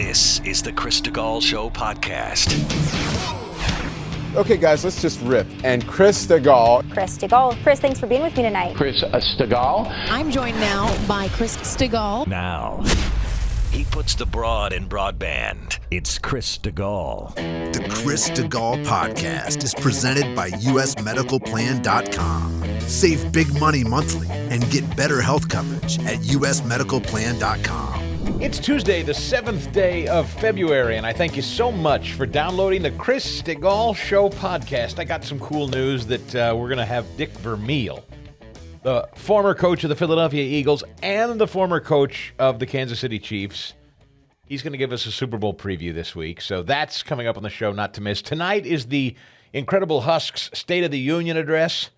This is the Chris DeGaulle Show podcast. Okay, guys, let's just rip. And Chris DeGaulle. Chris DeGaulle. Chris, thanks for being with me tonight. Chris DeGaulle. I'm joined now by Chris DeGaulle. Now, he puts the broad in broadband. It's Chris DeGaulle. The Chris DeGaulle podcast is presented by usmedicalplan.com. Save big money monthly and get better health coverage at usmedicalplan.com. It's Tuesday, the 7th day of February, and I thank you so much for downloading the Chris DeGaulle Show podcast. I got some cool news that we're going to have Dick Vermeil, the former coach of the Philadelphia Eagles and the former coach of the Kansas City Chiefs. He's going to give us a Super Bowl preview this week, so that's coming up on the show, not to miss. Tonight is the Incredible Husk's State of the Union address.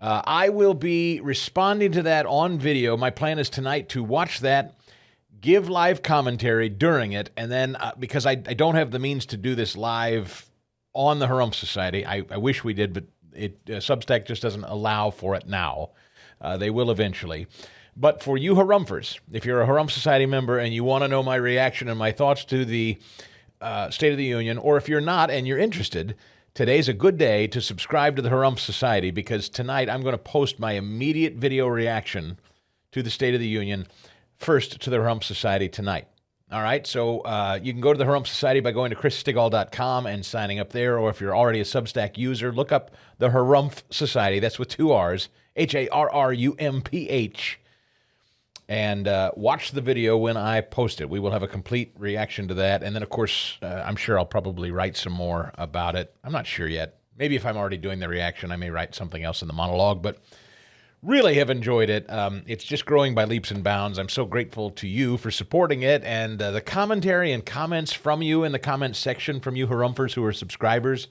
I will be responding to that on video. My plan is tonight to watch that, give live commentary during it, and then because I don't have the means to do this live on the Harumph Society, I wish we did, but Substack just doesn't allow for it now. They will eventually. But for you Harumphers, if you're a Harumph Society member and you want to know my reaction and my thoughts to the State of the Union, or if you're not and you're interested, today's a good day to subscribe to the Harumph Society, because tonight I'm going to post my immediate video reaction to the State of the Union first to the Harumph Society tonight. All right, so you can go to the Harumph Society by going to chrisstegall.com and signing up there, or if you're already a Substack user, look up the Harumph Society. That's with two R's, Harrumph, and watch the video when I post it. We will have a complete reaction to that, and then, of course, I'm sure I'll probably write some more about it. I'm not sure yet. Maybe if I'm already doing the reaction, I may write something else in the monologue, but really have enjoyed it. It's just growing by leaps and bounds. I'm so grateful to you for supporting it, and the commentary and comments from you in the comments section from you Harumphers who are subscribers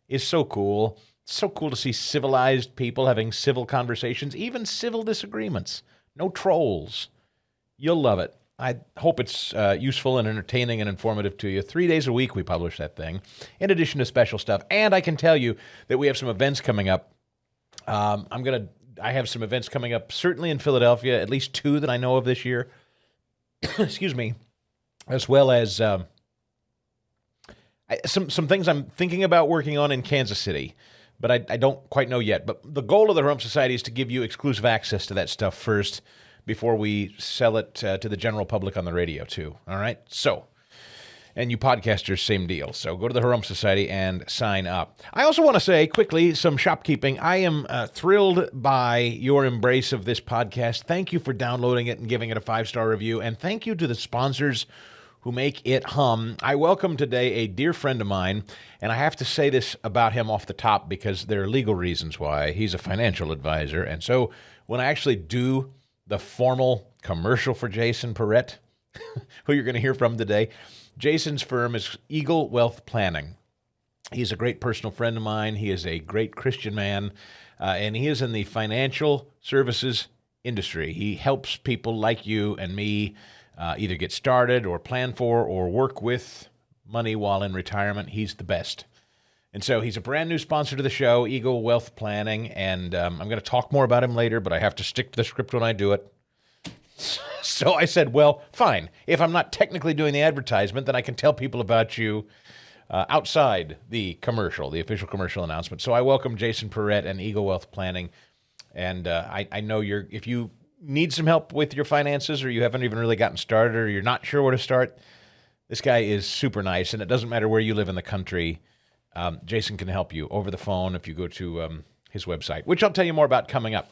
is so cool. It's so cool to see civilized people having civil conversations, even civil disagreements. No trolls. You'll love it. I hope it's useful and entertaining and informative to you. 3 days a week we publish that thing, in addition to special stuff. And I can tell you that we have some events coming up. I have some events coming up, certainly in Philadelphia, at least two that I know of this year. Excuse me. As well as some things I'm thinking about working on in Kansas City, but I don't quite know yet. But the goal of the Harumph Society is to give you exclusive access to that stuff first before we sell it to the general public on the radio, too. All right? So, and you podcasters, same deal. So go to the Harumph Society and sign up. I also want to say quickly some shopkeeping. I am thrilled by your embrace of this podcast. Thank you for downloading it and giving it a 5-star review. And thank you to the sponsors who make it hum. I welcome today a dear friend of mine, and I have to say this about him off the top because there are legal reasons why. He's a financial advisor. And so when I actually do the formal commercial for Jason Perrette, who you're going to hear from today, Jason's firm is Eagle Wealth Planning. He's a great personal friend of mine. He is a great Christian man, and he is in the financial services industry. He helps people like you and me either get started or plan for or work with money while in retirement. He's the best. And so he's a brand new sponsor to the show, Eagle Wealth Planning, and I'm going to talk more about him later, but I have to stick to the script when I do it. So I said, well, fine. If I'm not technically doing the advertisement, then I can tell people about you outside the commercial, the official commercial announcement. So I welcome Jason Perrette and Eagle Wealth Planning. And I know if you need some help with your finances, or you haven't even really gotten started, or you're not sure where to start, this guy is super nice. And it doesn't matter where you live in the country. Jason can help you over the phone if you go to his website, which I'll tell you more about coming up.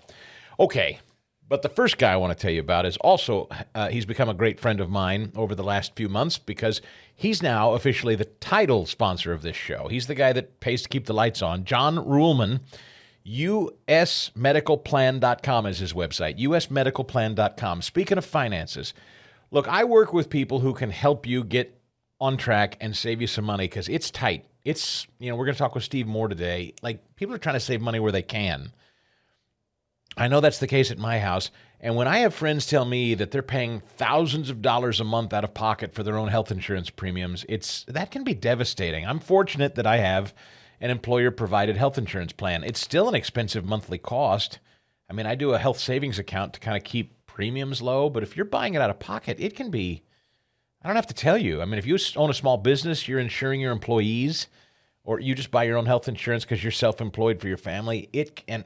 Okay. But the first guy I want to tell you about is also, he's become a great friend of mine over the last few months because he's now officially the title sponsor of this show. He's the guy that pays to keep the lights on. John Ruhlman, usmedicalplan.com is his website, usmedicalplan.com. Speaking of finances, look, I work with people who can help you get on track and save you some money because it's tight. It's, we're going to talk with Steve Moore today. Like, people are trying to save money where they can. I know that's the case at my house, and when I have friends tell me that they're paying thousands of dollars a month out of pocket for their own health insurance premiums, that can be devastating. I'm fortunate that I have an employer-provided health insurance plan. It's still an expensive monthly cost. I mean, I do a health savings account to kind of keep premiums low, but if you're buying it out of pocket, it can be I don't have to tell you. I mean, if you own a small business, you're insuring your employees, or you just buy your own health insurance because you're self-employed for your family,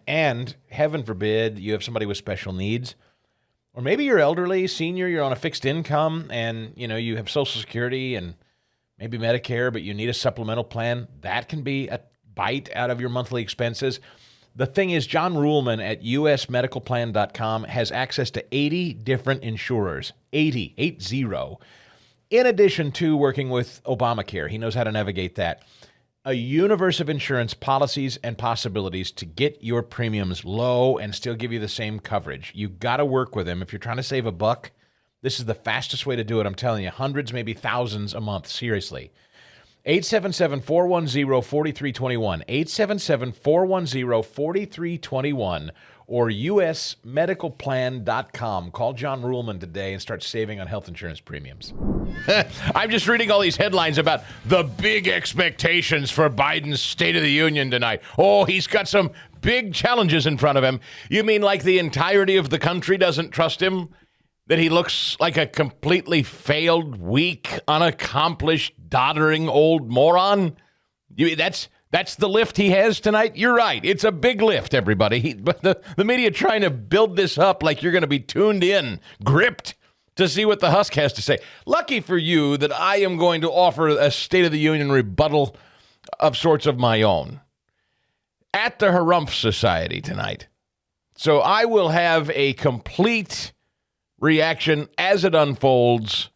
and heaven forbid you have somebody with special needs, or maybe you're elderly, senior, you're on a fixed income, and you have Social Security and maybe Medicare, but you need a supplemental plan. That can be a bite out of your monthly expenses. The thing is, John Ruhlman at usmedicalplan.com has access to 80 different insurers, 80. In addition to working with Obamacare. He knows how to navigate that. A universe of insurance policies and possibilities to get your premiums low and still give you the same coverage. You got to work with him. If you're trying to save a buck, this is the fastest way to do it. I'm telling you, hundreds, maybe thousands a month. Seriously. 877-410-4321. 877-410-4321 or usmedicalplan.com. Call John Ruhlman today and start saving on health insurance premiums. I'm just reading all these headlines about the big expectations for Biden's State of the Union tonight. Oh, he's got some big challenges in front of him. You mean like the entirety of the country doesn't trust him? That he looks like a completely failed, weak, unaccomplished, doddering old moron? That's the lift he has tonight? You're right. It's a big lift, everybody. But the media trying to build this up like you're going to be tuned in, gripped to see what the Husk has to say. Lucky for you that I am going to offer a State of the Union rebuttal of sorts of my own at the Harumph Society tonight. So I will have a complete reaction as it unfolds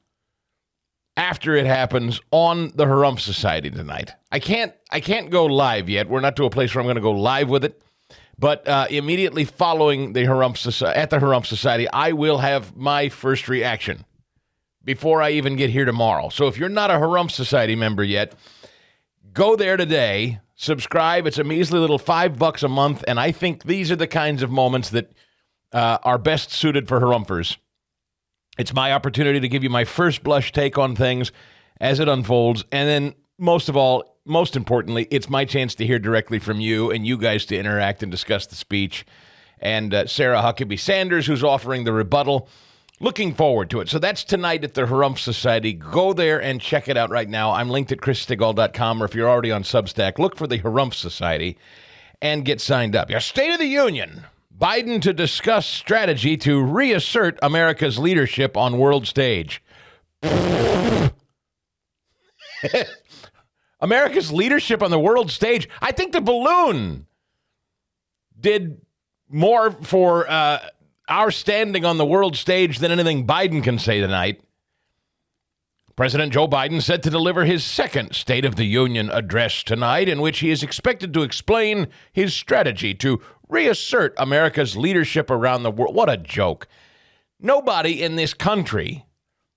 after it happens on the Harumph Society tonight. I can't go live yet. We're not to a place where I'm going to go live with it. But immediately following the Harumph Society, I will have my first reaction before I even get here tomorrow. So if you're not a Harumph Society member yet, go there today, subscribe. It's a measly little $5 a month, and I think these are the kinds of moments that are best suited for Harumphers. It's my opportunity to give you my first blush take on things as it unfolds, and then most of all, most importantly, it's my chance to hear directly from you and you guys to interact and discuss the speech. And Sarah Huckabee Sanders, who's offering the rebuttal. Looking forward to it. So that's tonight at the Harumph Society. Go there and check it out right now. I'm linked at chrisstigall.com, or if you're already on Substack, look for the Harumph Society and get signed up. Your State of the Union. Biden to discuss strategy to reassert America's leadership on world stage. America's leadership on the world stage. I think the balloon did more for our standing on the world stage than anything Biden can say tonight. President Joe Biden set to deliver his second State of the Union address tonight, in which he is expected to explain his strategy to reassert America's leadership around the world. What a joke. Nobody in this country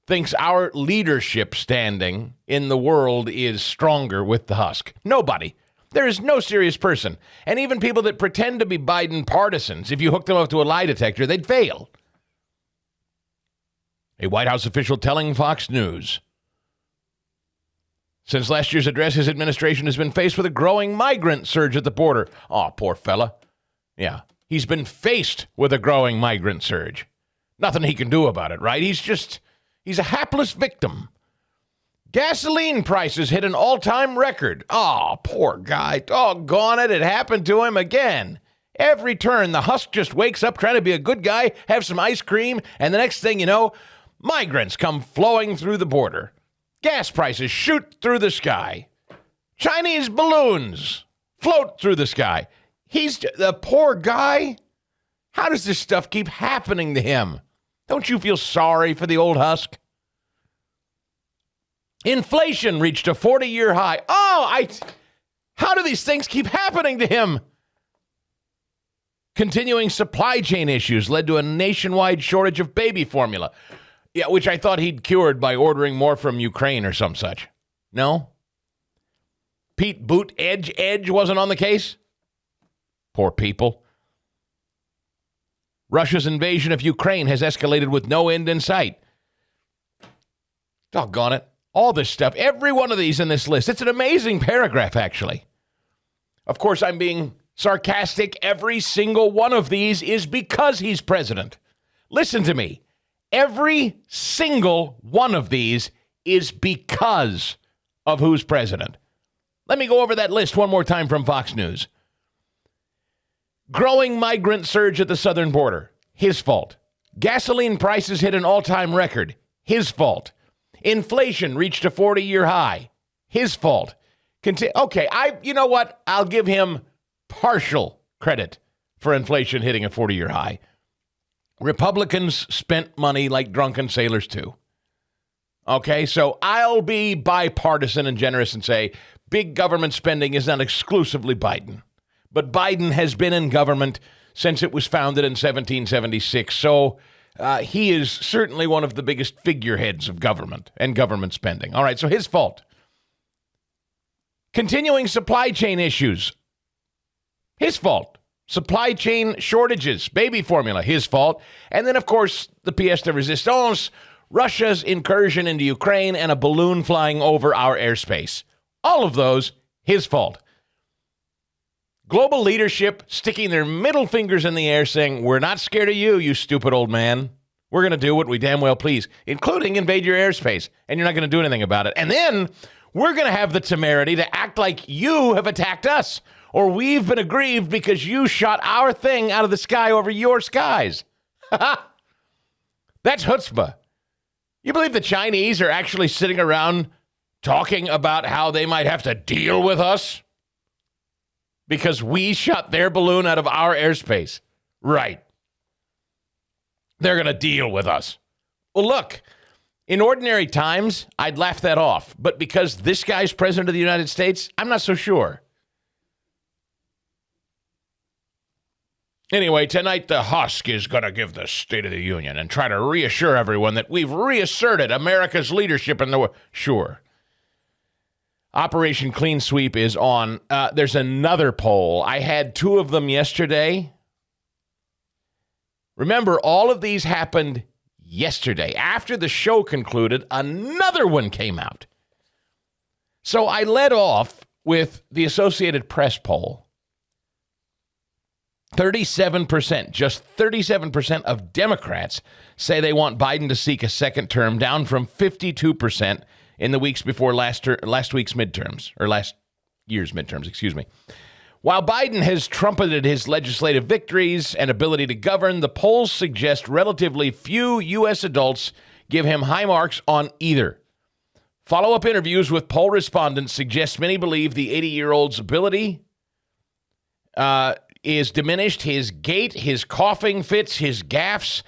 thinks our leadership standing in the world is stronger with the Husk. Nobody. There is no serious person. And even people that pretend to be Biden partisans, if you hook them up to a lie detector, they'd fail. A White House official telling Fox News, since last year's address, his administration has been faced with a growing migrant surge at the border. Oh, poor fella. Yeah, he's been faced with a growing migrant surge. Nothing he can do about it, right? He's a hapless victim. Gasoline prices hit an all-time record. Oh, poor guy. Doggone it. It happened to him again. Every turn, the Husk just wakes up trying to be a good guy, have some ice cream, and the next thing you know, migrants come flowing through the border. Gas prices shoot through the sky. Chinese balloons float through the sky. He's the poor guy. How does this stuff keep happening to him? Don't you feel sorry for the old Husk? Inflation reached a 40-year high. How do these things keep happening to him? Continuing supply chain issues led to a nationwide shortage of baby formula. Yeah, which I thought he'd cured by ordering more from Ukraine or some such. No? Pete Buttigieg wasn't on the case? Poor people. Russia's invasion of Ukraine has escalated with no end in sight. Doggone it. All this stuff, every one of these in this list. It's an amazing paragraph, actually. Of course, I'm being sarcastic. Every single one of these is because he's president. Listen to me. Every single one of these is because of who's president. Let me go over that list one more time from Fox News. Growing migrant surge at the southern border, his fault. Gasoline prices hit an all-time record, his fault. Inflation reached a 40-year high, his fault. You know what? I'll give him partial credit for inflation hitting a 40-year high. Republicans spent money like drunken sailors too. Okay, so I'll be bipartisan and generous and say big government spending is not exclusively Biden. But Biden has been in government since it was founded in 1776. So he is certainly one of the biggest figureheads of government and government spending. All right, so his fault. Continuing supply chain issues, his fault. Supply chain shortages, baby formula, his fault. And then, of course, the pièce de résistance, Russia's incursion into Ukraine and a balloon flying over our airspace. All of those, his fault. Global leadership sticking their middle fingers in the air saying, we're not scared of you, you stupid old man. We're going to do what we damn well please, including invade your airspace, and you're not going to do anything about it. And then we're going to have the temerity to act like you have attacked us, or we've been aggrieved because you shot our thing out of the sky over your skies. That's chutzpah. You believe the Chinese are actually sitting around talking about how they might have to deal with us because we shot their balloon out of our airspace? Right. They're going to deal with us. Well, look, in ordinary times, I'd laugh that off. But because this guy's president of the United States, I'm not so sure. Anyway, tonight the Husk is going to give the State of the Union and try to reassure everyone that we've reasserted America's leadership in the world. Sure. Operation Clean Sweep is on. There's another poll. I had two of them yesterday. Remember, all of these happened yesterday. After the show concluded, another one came out. So I led off with the Associated Press poll. 37%, just 37% of Democrats say they want Biden to seek a second term, down from 52% in the weeks before last week's midterms, or last year's midterms, excuse me. While Biden has trumpeted his legislative victories and ability to govern, the polls suggest relatively few U.S. adults give him high marks on either. Follow-up interviews with poll respondents suggest many believe the 80-year-old's ability is diminished, his gait, his coughing fits, his gaffes,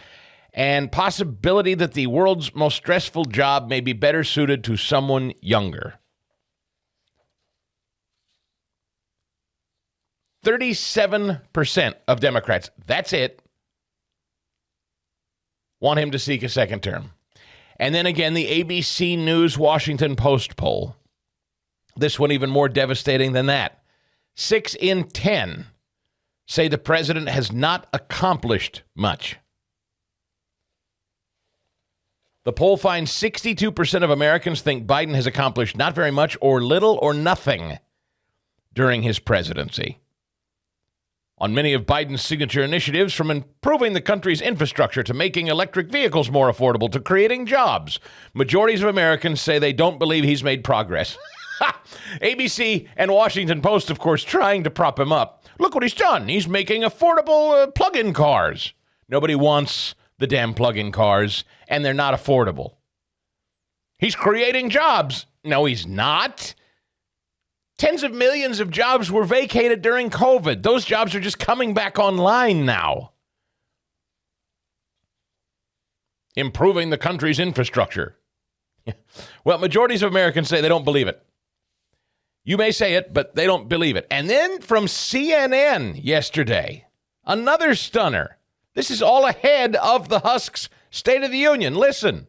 and possibility that the world's most stressful job may be better suited to someone younger. 37% of Democrats, that's it, want him to seek a second term. And then again, the ABC News Washington Post poll. This one even more devastating than that. 6 in 10 say the president has not accomplished much. The poll finds 62% of Americans think Biden has accomplished not very much or little or nothing during his presidency. On many of Biden's signature initiatives, from improving the country's infrastructure to making electric vehicles more affordable to creating jobs, majorities of Americans say they don't believe he's made progress. ABC and Washington Post, of course, trying to prop him up. Look what he's done. He's making affordable plug-in cars. Nobody wants the damn plug-in cars, and they're not affordable. He's creating jobs. No, he's not. Tens of millions of jobs were vacated during COVID. Those jobs are just coming back online now. Improving the country's infrastructure. Well, majorities of Americans say they don't believe it. You may say it, but they don't believe it. And then from CNN yesterday, another stunner. This is all ahead of the Husk's State of the Union. Listen.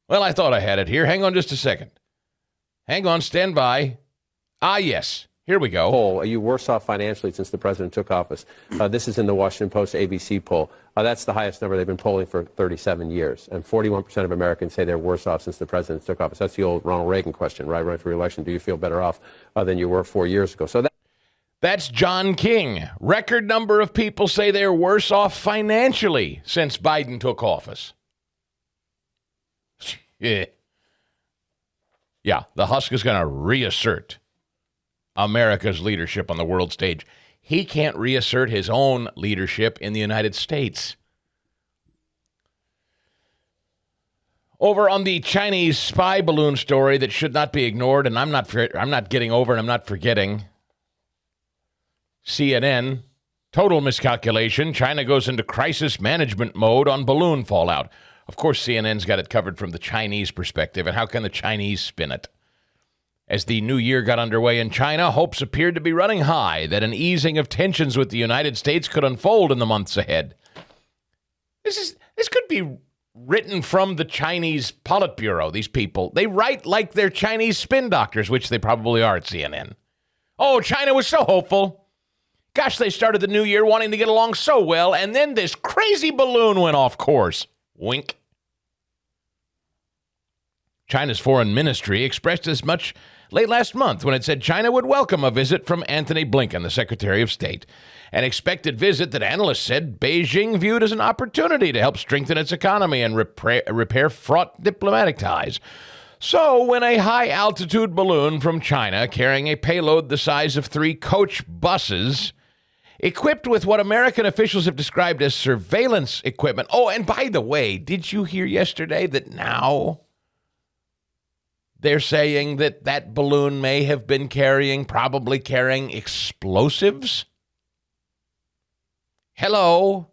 Well, I thought I had it here. Hang on just a second. Hang on, stand by. Yes. Here we go. Poll, are you worse off financially since the president took office? This is in the Washington Post ABC poll. That's the highest number they've been polling for 37 years. And 41% of Americans say they're worse off since the president took office. That's the old Ronald Reagan question, right? Right for re-election. Do you feel better off than you were 4 years ago? That's John King. Record number of people say they're worse off financially since Biden took office. Yeah, the Husk is going to reassert America's leadership on the world stage. He can't reassert his own leadership in the United States. Over on the Chinese spy balloon story that should not be ignored, and I'm not getting over and I'm not forgetting. CNN, total miscalculation. China goes into crisis management mode on balloon fallout. Of course, CNN's got it covered from the Chinese perspective, and how can the Chinese spin it? As the new year got underway in China, hopes appeared to be running high that an easing of tensions with the United States could unfold in the months ahead. This could be written from the Chinese Politburo, these people. They write like they're Chinese spin doctors, which they probably are at CNN. Oh, China was so hopeful. Gosh, they started the new year wanting to get along so well, and then this crazy balloon went off course. Wink. China's foreign ministry expressed as much late last month when it said China would welcome a visit from Anthony Blinken, the Secretary of State, an expected visit that analysts said Beijing viewed as an opportunity to help strengthen its economy and repair fraught diplomatic ties. So when a high-altitude balloon from China carrying a payload the size of 3 coach buses, equipped with what American officials have described as surveillance equipment. Oh, and by the way, did you hear yesterday that now they're saying that balloon may have been probably carrying explosives? Hello?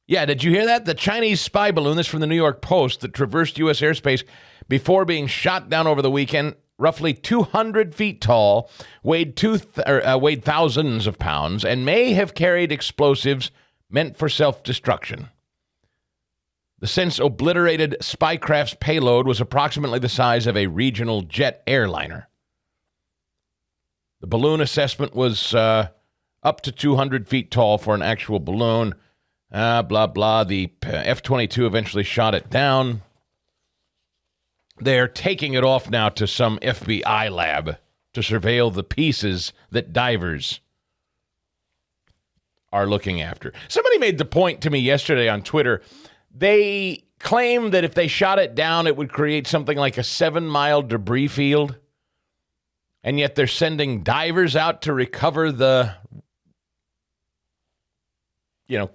Yeah, did you hear that? The Chinese spy balloon, this from the New York Post, that traversed U.S. airspace before being shot down over the weekend, roughly 200 feet tall, weighed thousands of pounds, and may have carried explosives meant for self-destruction. The since obliterated spycraft's payload was approximately the size of a regional jet airliner. The balloon assessment was up to 200 feet tall for an actual balloon. Blah, blah. The F-22 eventually shot it down. They're taking it off now to some FBI lab to surveil the pieces that divers are looking after. Somebody made the point to me yesterday on Twitter. They claim that if they shot it down, it would create something like a 7-mile debris field. And yet they're sending divers out to recover the,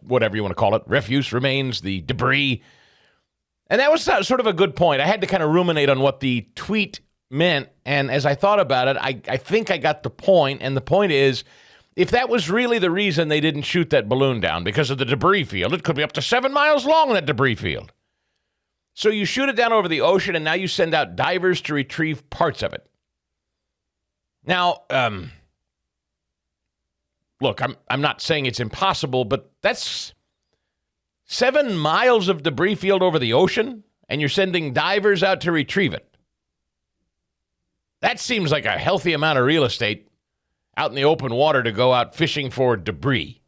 whatever you want to call it, refuse, remains, the debris. And that was sort of a good point. I had to kind of ruminate on what the tweet meant. And as I thought about it, I think I got the point. And the point is, if that was really the reason they didn't shoot that balloon down, because of the debris field, it could be up to 7 miles long, that debris field. So you shoot it down over the ocean, and now you send out divers to retrieve parts of it. Now, look, I'm not saying it's impossible, but that's 7 miles of debris field over the ocean, and you're sending divers out to retrieve it. That seems like a healthy amount of real estate out in the open water to go out fishing for debris.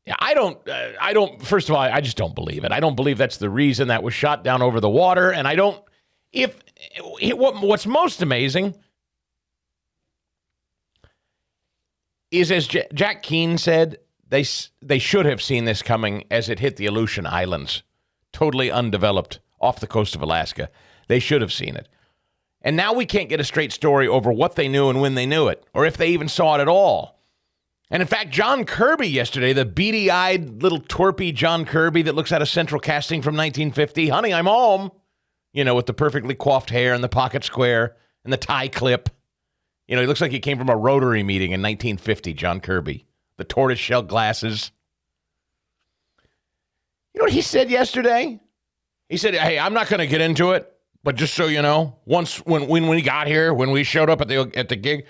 Yeah, I don't, first of all, I just don't believe it. I don't believe that's the reason that was shot down over the water, and what's most amazing is, as Jack Keane said, they should have seen this coming as it hit the Aleutian Islands, totally undeveloped, off the coast of Alaska. They should have seen it. And now we can't get a straight story over what they knew and when they knew it, or if they even saw it at all. And in fact, John Kirby yesterday, the beady-eyed little twerpy John Kirby that looks out of Central Casting from 1950, honey, I'm home, with the perfectly coiffed hair and the pocket square and the tie clip. He looks like he came from a Rotary meeting in 1950, John Kirby. The tortoiseshell glasses. You know what he said yesterday? He said, hey, I'm not going to get into it, but just so you know, once when we got here, when we showed up at the gig,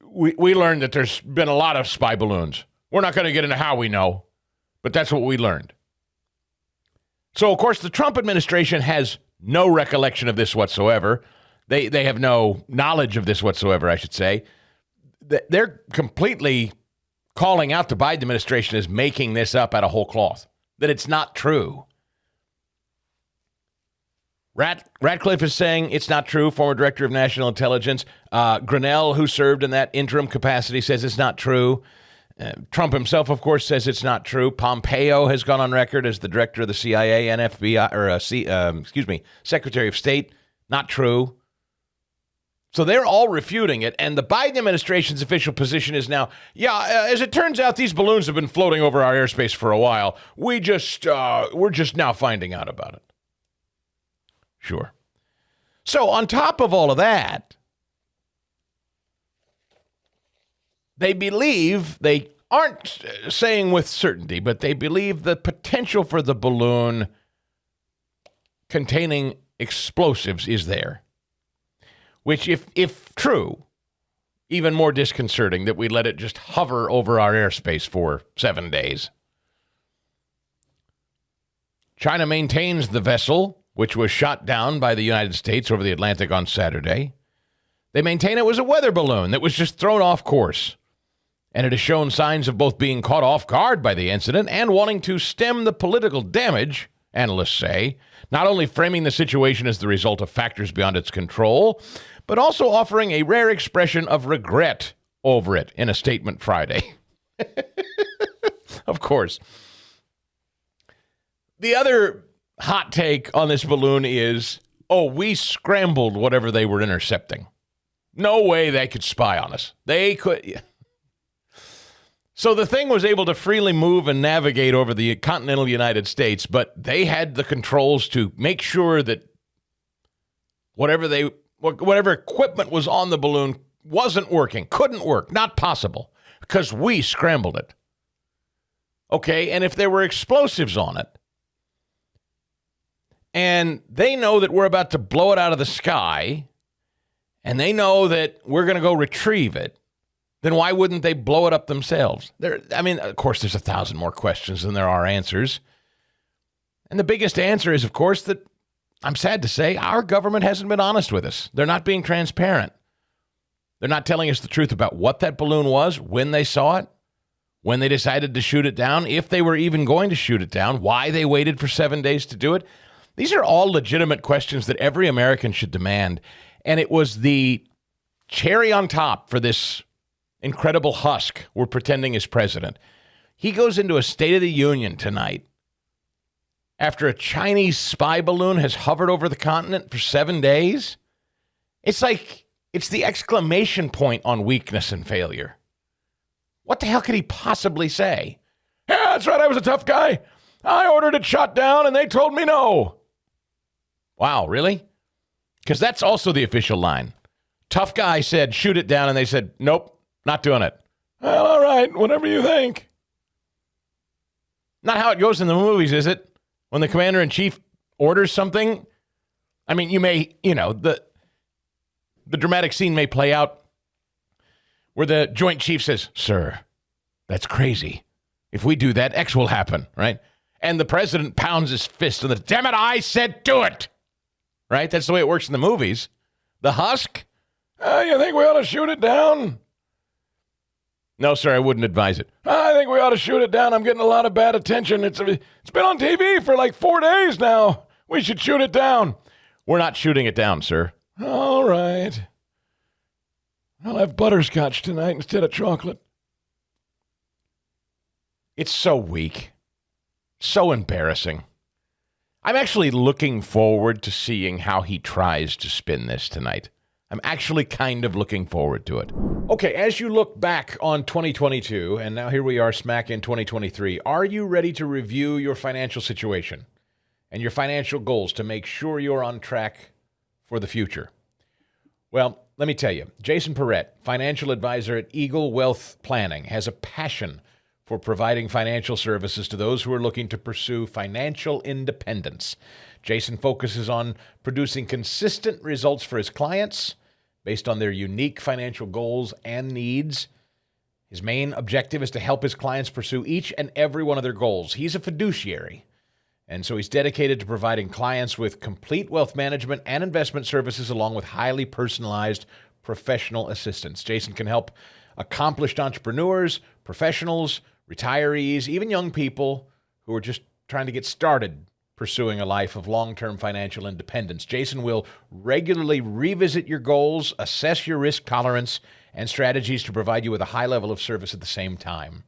we learned that there's been a lot of spy balloons. We're not going to get into how we know, but that's what we learned. So, of course, the Trump administration has no recollection of this whatsoever. They have no knowledge of this whatsoever, I should say. They're completely calling out the Biden administration as making this up out of whole cloth, that it's not true. Ratcliffe is saying it's not true, former director of national intelligence. Grinnell, who served in that interim capacity, says it's not true. Trump himself, of course, says it's not true. Pompeo has gone on record as the director of the CIA and FBI, or Secretary of State. Not true. So they're all refuting it. And the Biden administration's official position is now, as it turns out, these balloons have been floating over our airspace for a while. We're just now finding out about it. Sure. So on top of all of that, they believe, they aren't saying with certainty, but they believe the potential for the balloon containing explosives is there. Which, if true, even more disconcerting that we let it just hover over our airspace for 7 days. China maintains the vessel, which was shot down by the United States over the Atlantic on Saturday. They maintain it was a weather balloon that was just thrown off course. And it has shown signs of both being caught off guard by the incident and wanting to stem the political damage, analysts say, not only framing the situation as the result of factors beyond its control, but also offering a rare expression of regret over it in a statement Friday. Of course. The other hot take on this balloon is, we scrambled whatever they were intercepting. No way they could spy on us. They could. So the thing was able to freely move and navigate over the continental United States, but they had the controls to make sure that whatever equipment was on the balloon wasn't working, couldn't work, not possible, because we scrambled it. Okay, and if there were explosives on it, and they know that we're about to blow it out of the sky, and they know that we're going to go retrieve it, then why wouldn't they blow it up themselves? Of course, there's 1,000 more questions than there are answers. And the biggest answer is, of course, that I'm sad to say our government hasn't been honest with us. They're not being transparent. They're not telling us the truth about what that balloon was, when they saw it, when they decided to shoot it down, if they were even going to shoot it down, why they waited for 7 days to do it. These are all legitimate questions that every American should demand. And it was the cherry on top for this Incredible Husk we're pretending is president. He goes into a State of the Union tonight after a Chinese spy balloon has hovered over the continent for 7 days. It's like it's the exclamation point on weakness and failure. What the hell could he possibly say? Yeah, that's right, I was a tough guy. I ordered it shot down and they told me no. Wow, really? Because that's also the official line. Tough guy said, shoot it down, and they said, nope. Not doing it. Well, all right, whatever you think. Not how it goes in the movies, is it? When the commander-in-chief orders something, you may, the dramatic scene may play out where the Joint Chief says, sir, that's crazy. If we do that, X will happen, right? And the president pounds his fist on the, damn it, I said do it, right? That's the way it works in the movies. The Husk? You think we ought to shoot it down? No, sir, I wouldn't advise it. I think we ought to shoot it down. I'm getting a lot of bad attention. It's been on TV for like 4 days now. We should shoot it down. We're not shooting it down, sir. All right. I'll have butterscotch tonight instead of chocolate. It's so weak. So embarrassing. I'm actually looking forward to seeing how he tries to spin this tonight. I'm actually kind of looking forward to it. Okay, as you look back on 2022, and now here we are smack in 2023, are you ready to review your financial situation and your financial goals to make sure you're on track for the future? Well, let me tell you, Jason Perrett, financial advisor at Eagle Wealth Planning, has a passion for providing financial services to those who are looking to pursue financial independence. Jason focuses on producing consistent results for his clients based on their unique financial goals and needs. His main objective is to help his clients pursue each and every one of their goals. He's a fiduciary, and so he's dedicated to providing clients with complete wealth management and investment services along with highly personalized professional assistance. Jason can help accomplished entrepreneurs, professionals, retirees, even young people who are just trying to get started pursuing a life of long-term financial independence. Jason will regularly revisit your goals, assess your risk tolerance, and strategies to provide you with a high level of service at the same time.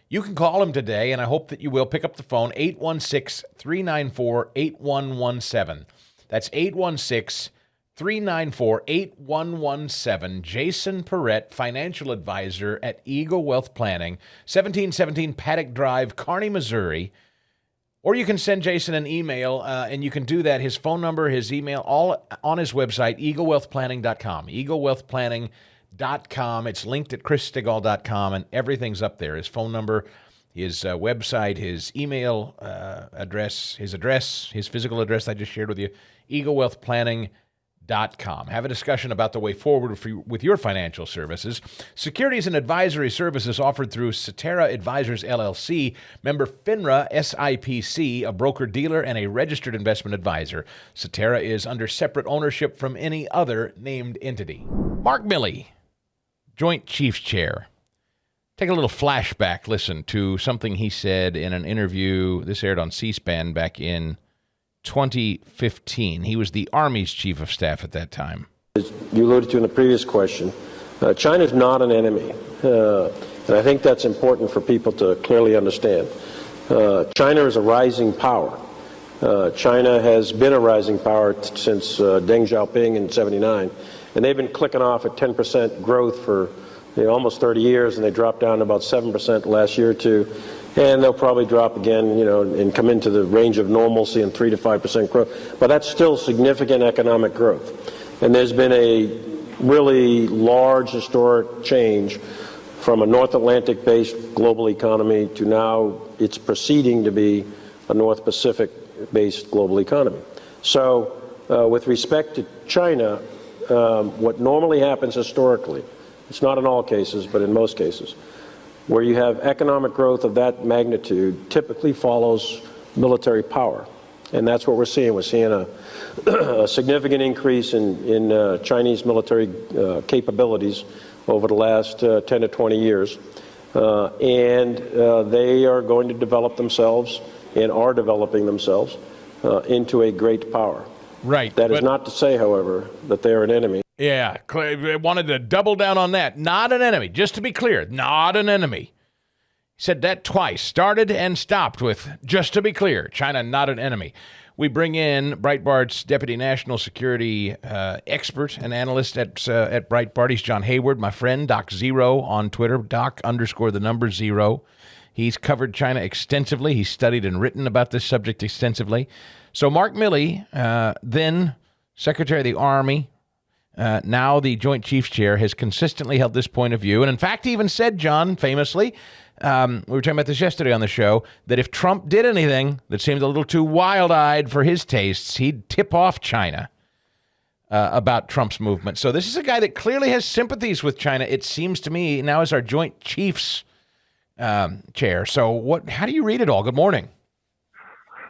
You can call him today, and I hope that you will. Pick up the phone, 816-394-8117. That's 816-394-8117. Jason Perrette, financial advisor at Eagle Wealth Planning, 1717 Paddock Drive, Kearney, Missouri. Or you can send Jason an email, and you can do that. His phone number, his email, all on his website, eaglewealthplanning.com. eaglewealthplanning.com. It's linked at chrisstigall.com, and everything's up there. His phone number, his website, his email address, his physical address I just shared with you, eaglewealthplanning.com. Have a discussion about the way forward with your financial services. Securities and advisory services offered through Cetera Advisors, LLC, member FINRA, SIPC, a broker-dealer and a registered investment advisor. Cetera is under separate ownership from any other named entity. Mark Milley, Joint Chiefs Chair. Take a little flashback listen to something he said in an interview. This aired on C-SPAN back in 2015. He was the Army's chief of staff at that time. As you alluded to in the previous question, China is not an enemy. And I think that's important for people to clearly understand. China is a rising power. China has been a rising power since Deng Xiaoping in '79. And they've been clicking off at 10% growth for almost 30 years, and they dropped down to about 7% last year or two. And they'll probably drop again, and come into the range of normalcy and 3 to 5% growth. But that's still significant economic growth. And there's been a really large historic change from a North Atlantic-based global economy to now it's proceeding to be a North Pacific-based global economy. So with respect to China, what normally happens historically, it's not in all cases, but in most cases, where you have economic growth of that magnitude typically follows military power. And that's what we're seeing. We're seeing a significant increase in Chinese military capabilities over the last 10 to 20 years. And they are going to develop themselves and are developing themselves into a great power. Right. That is not to say, however, that they are an enemy. Yeah, I wanted to double down on that. Not an enemy. Just to be clear, not an enemy. He said that twice. Started and stopped with, just to be clear, China not an enemy. We bring in Breitbart's Deputy National Security expert and analyst at Breitbart. He's John Hayward, my friend, Doc Zero on Twitter, Doc_0. He's covered China extensively. He's studied and written about this subject extensively. So Mark Milley, then Secretary of the Army, now the Joint Chiefs Chair, has consistently held this point of view. And in fact, he even said, John, famously, we were talking about this yesterday on the show, that if Trump did anything that seemed a little too wild-eyed for his tastes, he'd tip off China about Trump's movement. So this is a guy that clearly has sympathies with China, it seems to me, now as our Joint Chiefs Chair. So how do you read it all? Good morning.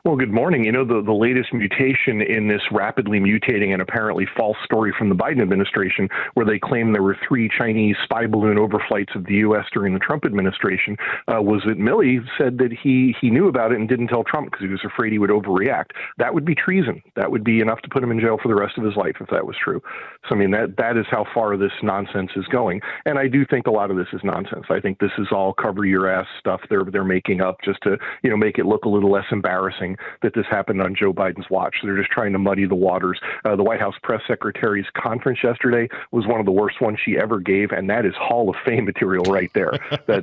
Well, good morning. The latest mutation in this rapidly mutating and apparently false story from the Biden administration, where they claim there were 3 Chinese spy balloon overflights of the U.S. during the Trump administration, was that Milley said that he knew about it and didn't tell Trump because he was afraid he would overreact. That would be treason. That would be enough to put him in jail for the rest of his life if that was true. So, I mean, that is how far this nonsense is going. And I do think a lot of this is nonsense. I think this is all cover your ass stuff they're making up just to, make it look a little less embarrassing that this happened on Joe Biden's watch. They're just trying to muddy the waters. The White House press secretary's conference yesterday was one of the worst ones she ever gave, and that is Hall of Fame material right there. To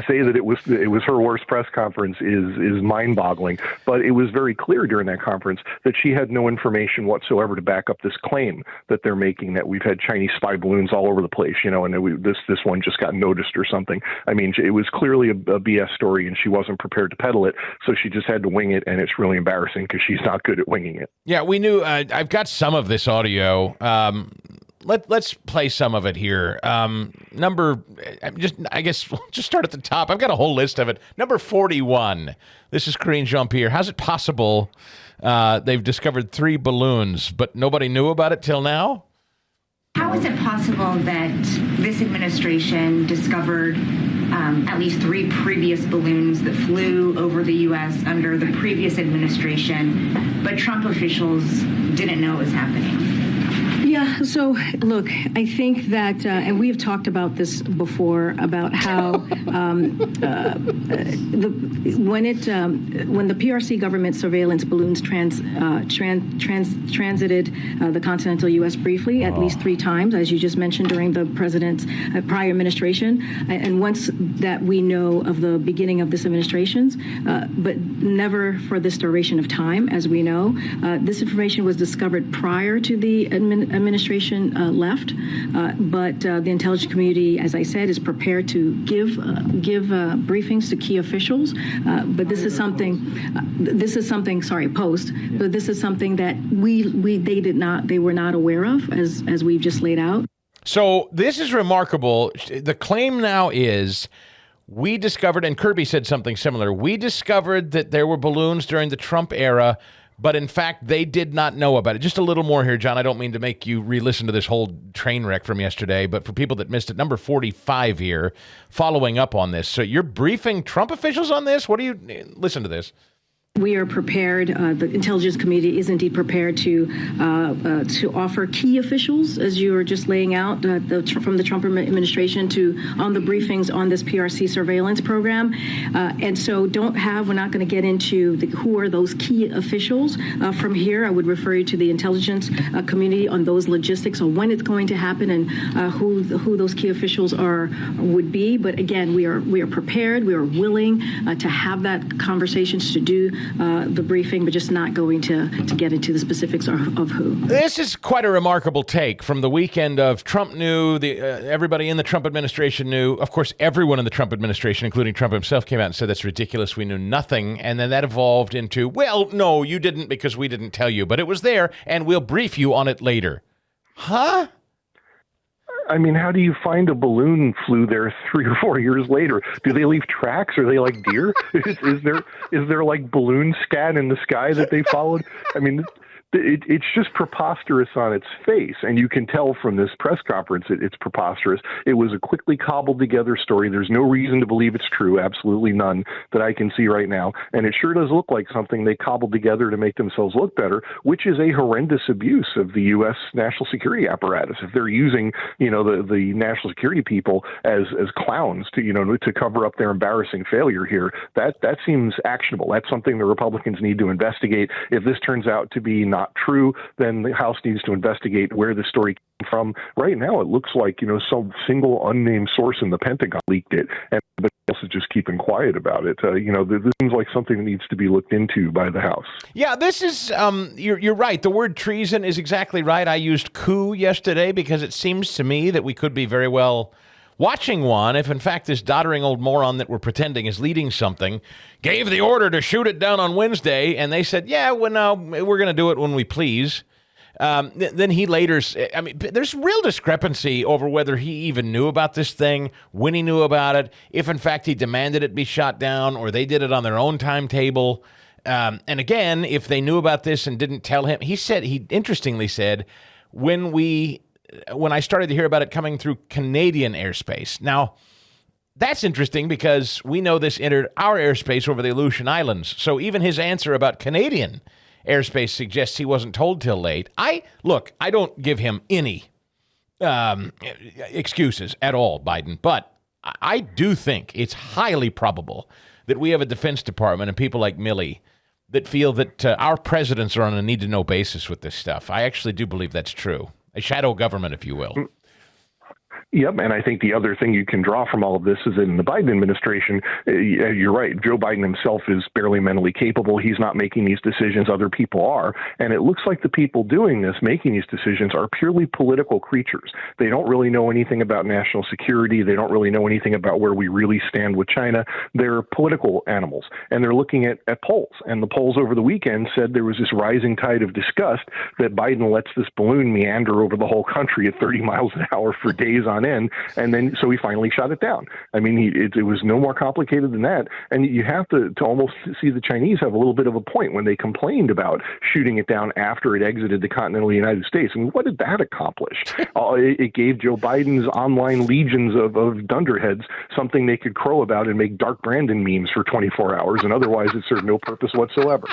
say that it was her worst press conference is mind-boggling. But it was very clear during that conference that she had no information whatsoever to back up this claim that they're making that we've had Chinese spy balloons all over the place, and this one just got noticed or something. I mean, it was clearly a BS story, and she wasn't prepared to peddle it, so she just had to wing it, and it's really embarrassing because she's not good at winging it. Yeah, we knew. I've got some of this audio. Let's play some of it here. I guess we'll just start at the top. I've got a whole list of it. Number 41. This is Karine Jean-Pierre. How's it possible they've discovered 3 balloons, but nobody knew about it till now? How is it possible that this administration discovered at least 3 previous balloons that flew over the U.S. under the previous administration, but Trump officials didn't know it was happening? Yeah, so look, I think that, and we have talked about this before, about how when the PRC government surveillance balloons transited the continental U.S. briefly at least 3 times, as you just mentioned, during the president's prior administration, and once that we know of the beginning of this administration's, but never for this duration of time, as we know. This information was discovered prior to the administration left, but the intelligence community, as I said, is prepared to give briefings to key officials. But this is something. But this is something that they were not aware of, as we've just laid out. So this is remarkable. The claim now is, we discovered, and Kirby said something similar, we discovered that there were balloons during the Trump era, but in fact, they did not know about it. Just a little more here, John. I don't mean to make you re-listen to this whole train wreck from yesterday, but for people that missed it, number 45 here, following up on this. So you're briefing Trump officials on this? What do you, listen to this. We are prepared. The intelligence community is indeed prepared to offer key officials, as you were just laying out, from the Trump administration on the briefings on this PRC surveillance program. And so we're not going to get into who are those key officials. From here, I would refer you to the intelligence community on those logistics on when it's going to happen and who those key officials would be. But again, we are prepared. We are willing to have that conversations, to do the briefing, but just not going to get into the specifics of who. This is quite a remarkable take from the weekend of Trump knew, everybody in the Trump administration knew. Of course, everyone in the Trump administration, including Trump himself, came out and said that's ridiculous. We knew nothing. And then that evolved into, well, no, you didn't because we didn't tell you, but it was there and we'll brief you on it later. Huh? I mean, how do you find a balloon flew there 3 or 4 years later? Do they leave tracks? Are they like deer? Is there like balloon scat in the sky that they followed? I mean, it's just preposterous on its face. And you can tell from this press conference it's preposterous. It was a quickly cobbled together story. There's no reason to believe it's true. Absolutely none that I can see right now. And it sure does look like something they cobbled together to make themselves look better, which is a horrendous abuse of the U.S. national security apparatus. If they're using, the national security people as clowns to cover up their embarrassing failure here, that seems actionable. That's something the Republicans need to investigate. If this turns out to be not true, then the House needs to investigate where the story came from. Right now, it looks like, some single unnamed source in the Pentagon leaked it, and everybody else is just keeping quiet about it. This seems like something that needs to be looked into by the House. Yeah, this is, you're right. The word treason is exactly right. I used coup yesterday because it seems to me that we could be very well watching one if, in fact, this doddering old moron that we're pretending is leading something gave the order to shoot it down on Wednesday, and they said, yeah, well, no, we're going to do it when we please. Then he later, there's real discrepancy over whether he even knew about this thing, when he knew about it, if, in fact, he demanded it be shot down, or they did it on their own timetable. And again, if they knew about this and didn't tell him, he interestingly said, when I started to hear about it coming through Canadian airspace. Now, that's interesting because we know this entered our airspace over the Aleutian Islands. So even his answer about Canadian airspace suggests he wasn't told till late. I don't give him any excuses at all, Biden, but I do think it's highly probable that we have a Defense Department and people like Milley that feel that our presidents are on a need-to-know basis with this stuff. I actually do believe that's true. A shadow government, if you will. Yep, and I think the other thing you can draw from all of this is that in the Biden administration, you're right, Joe Biden himself is barely mentally capable. He's not making these decisions. Other people are. And it looks like the people doing this, making these decisions, are purely political creatures. They don't really know anything about national security. They don't really know anything about where we really stand with China. They're political animals. And they're looking at polls. And the polls over the weekend said there was this rising tide of disgust that Biden lets this balloon meander over the whole country at 30 miles an hour for days on one end, and then so he finally shot it down. I mean, it was no more complicated than that. And you have to almost see the Chinese have a little bit of a point when they complained about shooting it down after it exited the continental United States. I mean, what did that accomplish? It gave Joe Biden's online legions of dunderheads something they could crow about and make Dark Brandon memes for 24 hours, and otherwise it served no purpose whatsoever.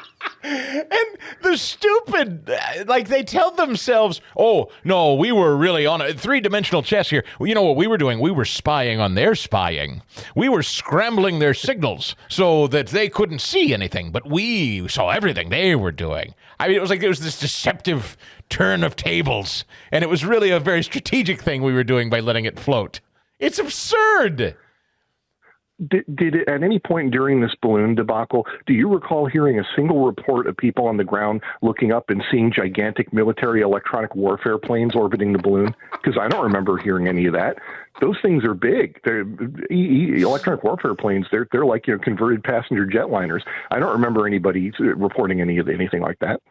And the stupid, like they tell themselves, oh, no, we were really on a three-dimensional chess here. Well, you know what we were doing? We were spying on their spying. We were scrambling their signals so that they couldn't see anything, but we saw everything they were doing. I mean, it was like there was this deceptive turn of tables, and it was really a very strategic thing we were doing by letting it float. It's absurd. Did it, at any point during this balloon debacle, do you recall hearing a single report of people on the ground looking up and seeing gigantic military electronic warfare planes orbiting the balloon? Because I don't remember hearing any of that. Those things are big. They're electronic warfare planes. They're like converted passenger jetliners. I don't remember anybody reporting anything like that.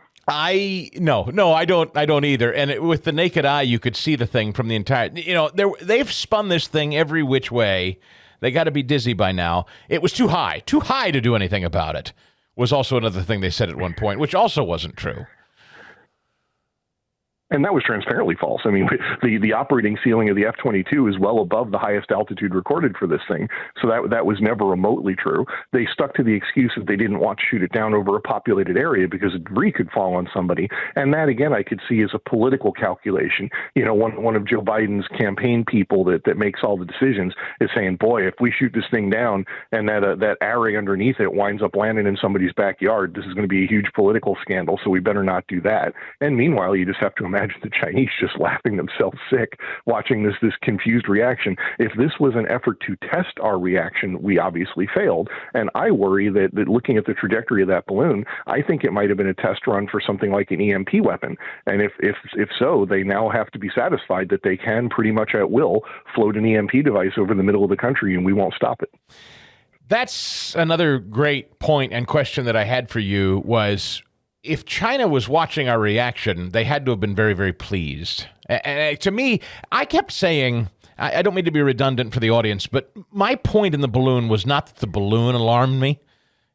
No, I don't either. And with the naked eye, you could see the thing from the entire. They've spun this thing every which way. They got to be dizzy by now. It was too high to do anything about it, was also another thing they said at one point, which also wasn't true. And that was transparently false. I mean, the operating ceiling of the F-22 is well above the highest altitude recorded for this thing. So that was never remotely true. They stuck to the excuse that they didn't want to shoot it down over a populated area because debris could fall on somebody. And that, again, I could see as a political calculation. One of Joe Biden's campaign people that makes all the decisions is saying, boy, if we shoot this thing down and that array underneath it winds up landing in somebody's backyard, this is going to be a huge political scandal, so we better not do that. And meanwhile, you just have to imagine the Chinese just laughing themselves sick watching this confused reaction. If this was an effort to test our reaction, we obviously failed. And I worry that looking at the trajectory of that balloon, I think it might have been a test run for something like an EMP weapon. And if so, they now have to be satisfied that they can pretty much at will float an EMP device over the middle of the country and we won't stop it. That's another great point and question that I had for you was, if China was watching our reaction, they had to have been very, very pleased. And to me, I kept saying, I don't mean to be redundant for the audience, but my point in the balloon was not that the balloon alarmed me.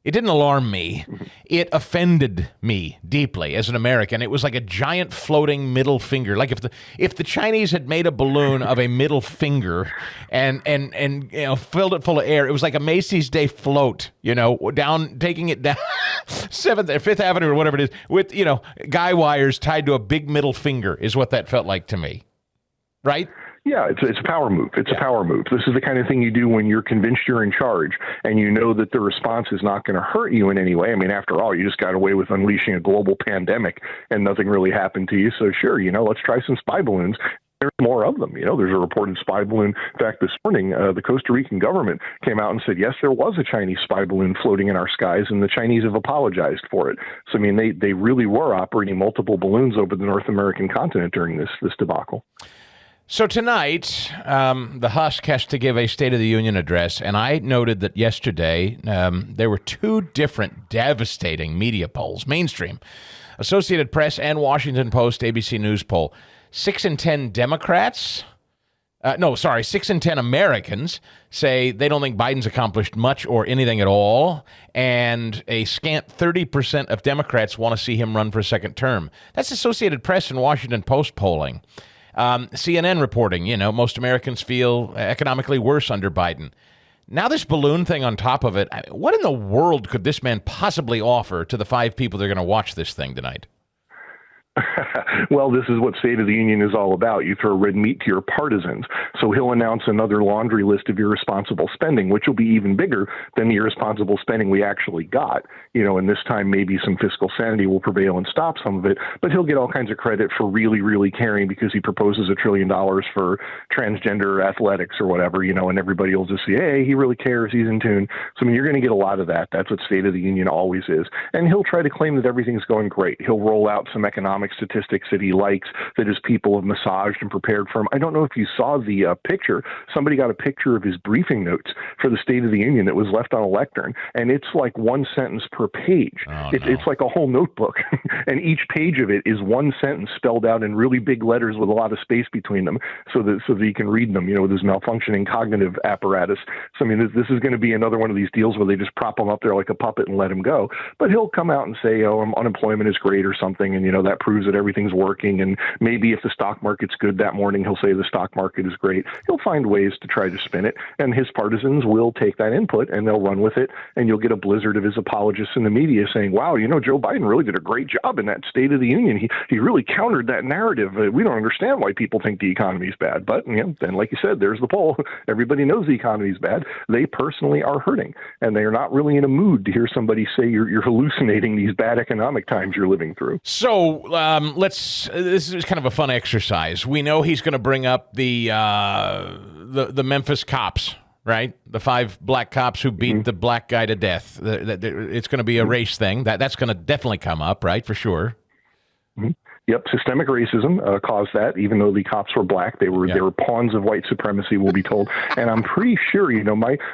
It didn't alarm me. It offended me deeply as an American. It was like a giant floating middle finger. Like if the Chinese had made a balloon of a middle finger and filled it full of air, it was like a Macy's Day float, down, taking it down 7th or 5th Avenue or whatever it is with, guy wires tied to a big middle finger is what that felt like to me. Right? Yeah, it's a power move. It's a power move. This is the kind of thing you do when you're convinced you're in charge and you know that the response is not going to hurt you in any way. I mean, after all, you just got away with unleashing a global pandemic and nothing really happened to you. So sure, let's try some spy balloons. There's more of them. There's a reported spy balloon. In fact, this morning, the Costa Rican government came out and said, yes, there was a Chinese spy balloon floating in our skies, and the Chinese have apologized for it. So, I mean, they really were operating multiple balloons over the North American continent during this debacle. So tonight, the Husk has to give a State of the Union address, and I noted that yesterday there were two different devastating media polls, mainstream, Associated Press and Washington Post ABC News poll. 6 in 10 Democrats, 6 in 10 Americans say they don't think Biden's accomplished much or anything at all, and a scant 30% of Democrats want to see him run for a second term. That's Associated Press and Washington Post polling. CNN reporting, most Americans feel economically worse under Biden. Now this balloon thing on top of it, what in the world could this man possibly offer to the 5 people that are going to watch this thing tonight? Well, this is what State of the Union is all about. You throw red meat to your partisans. So he'll announce another laundry list of irresponsible spending, which will be even bigger than the irresponsible spending we actually got. And this time maybe some fiscal sanity will prevail and stop some of it, but he'll get all kinds of credit for really, really caring because he proposes $1 trillion for transgender athletics or whatever, and everybody will just say, hey, he really cares, he's in tune. So, I mean, you're going to get a lot of that. That's what State of the Union always is. And he'll try to claim that everything's going great. He'll roll out some economic economic statistics that he likes, that his people have massaged and prepared for him. I don't know if you saw the picture. Somebody got a picture of his briefing notes for the State of the Union that was left on a lectern, and it's like one sentence per page. It's like a whole notebook, and each page of it is one sentence spelled out in really big letters with a lot of space between them, so that you can read them, with his malfunctioning cognitive apparatus. So, I mean, this is going to be another one of these deals where they just prop him up there like a puppet and let him go. But he'll come out and say, unemployment is great or something, and, that proves that everything's working. And maybe if the stock market's good that morning, he'll say the stock market is great. He'll find ways to try to spin it, and his partisans will take that input and they'll run with it, and you'll get a blizzard of his apologists in the media saying, wow, Joe Biden really did a great job in that State of the Union. He really countered that narrative. We don't understand why people think the economy is bad. But, then, like you said, there's the poll. Everybody knows the economy is bad. They personally are hurting, and they are not really in a mood to hear somebody say you're hallucinating these bad economic times you're living through. So this is kind of a fun exercise. We know he's going to bring up the Memphis cops, right? The 5 black cops who beat the black guy to death. It's going to be a race thing. That's going to definitely come up, right? For sure. Mm-hmm. Yep, systemic racism caused that. Even though the cops were black, they were pawns of white supremacy, we'll be told. And I'm pretty sure,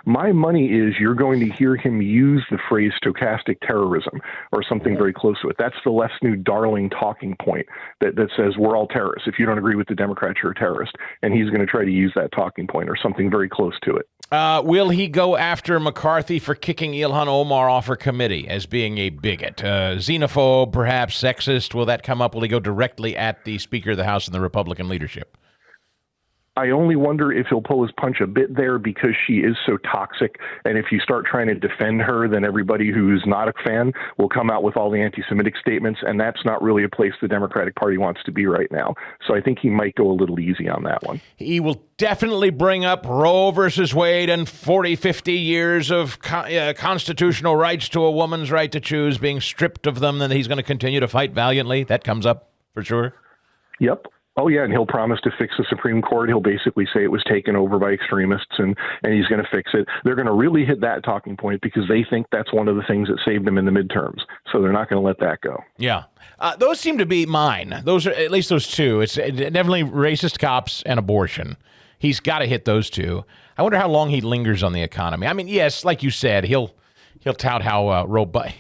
my money is you're going to hear him use the phrase stochastic terrorism or something very close to it. That's the left's new darling talking point that says we're all terrorists. If you don't agree with the Democrats, you're a terrorist. And he's going to try to use that talking point or something very close to it. Will he go after McCarthy for kicking Ilhan Omar off her committee as being a bigot? Xenophobe, perhaps sexist? Will that come up? Will he go directly at the Speaker of the House and the Republican leadership? I only wonder if he'll pull his punch a bit there because she is so toxic. And if you start trying to defend her, then everybody who's not a fan will come out with all the anti-Semitic statements. And that's not really a place the Democratic Party wants to be right now. So I think he might go a little easy on that one. He will definitely bring up Roe versus Wade and 40, 50 years of constitutional rights to a woman's right to choose being stripped of them. Then he's going to continue to fight valiantly. That comes up for sure. Yep. Oh, yeah, and he'll promise to fix the Supreme Court. He'll basically say it was taken over by extremists, and he's going to fix it. They're going to really hit that talking point because they think that's one of the things that saved him in the midterms. So they're not going to let that go. Yeah. Those seem to be mine. Those are at least those two. It's definitely racist cops and abortion. He's got to hit those two. I wonder how long he lingers on the economy. I mean, yes, like you said, he'll tout how robust.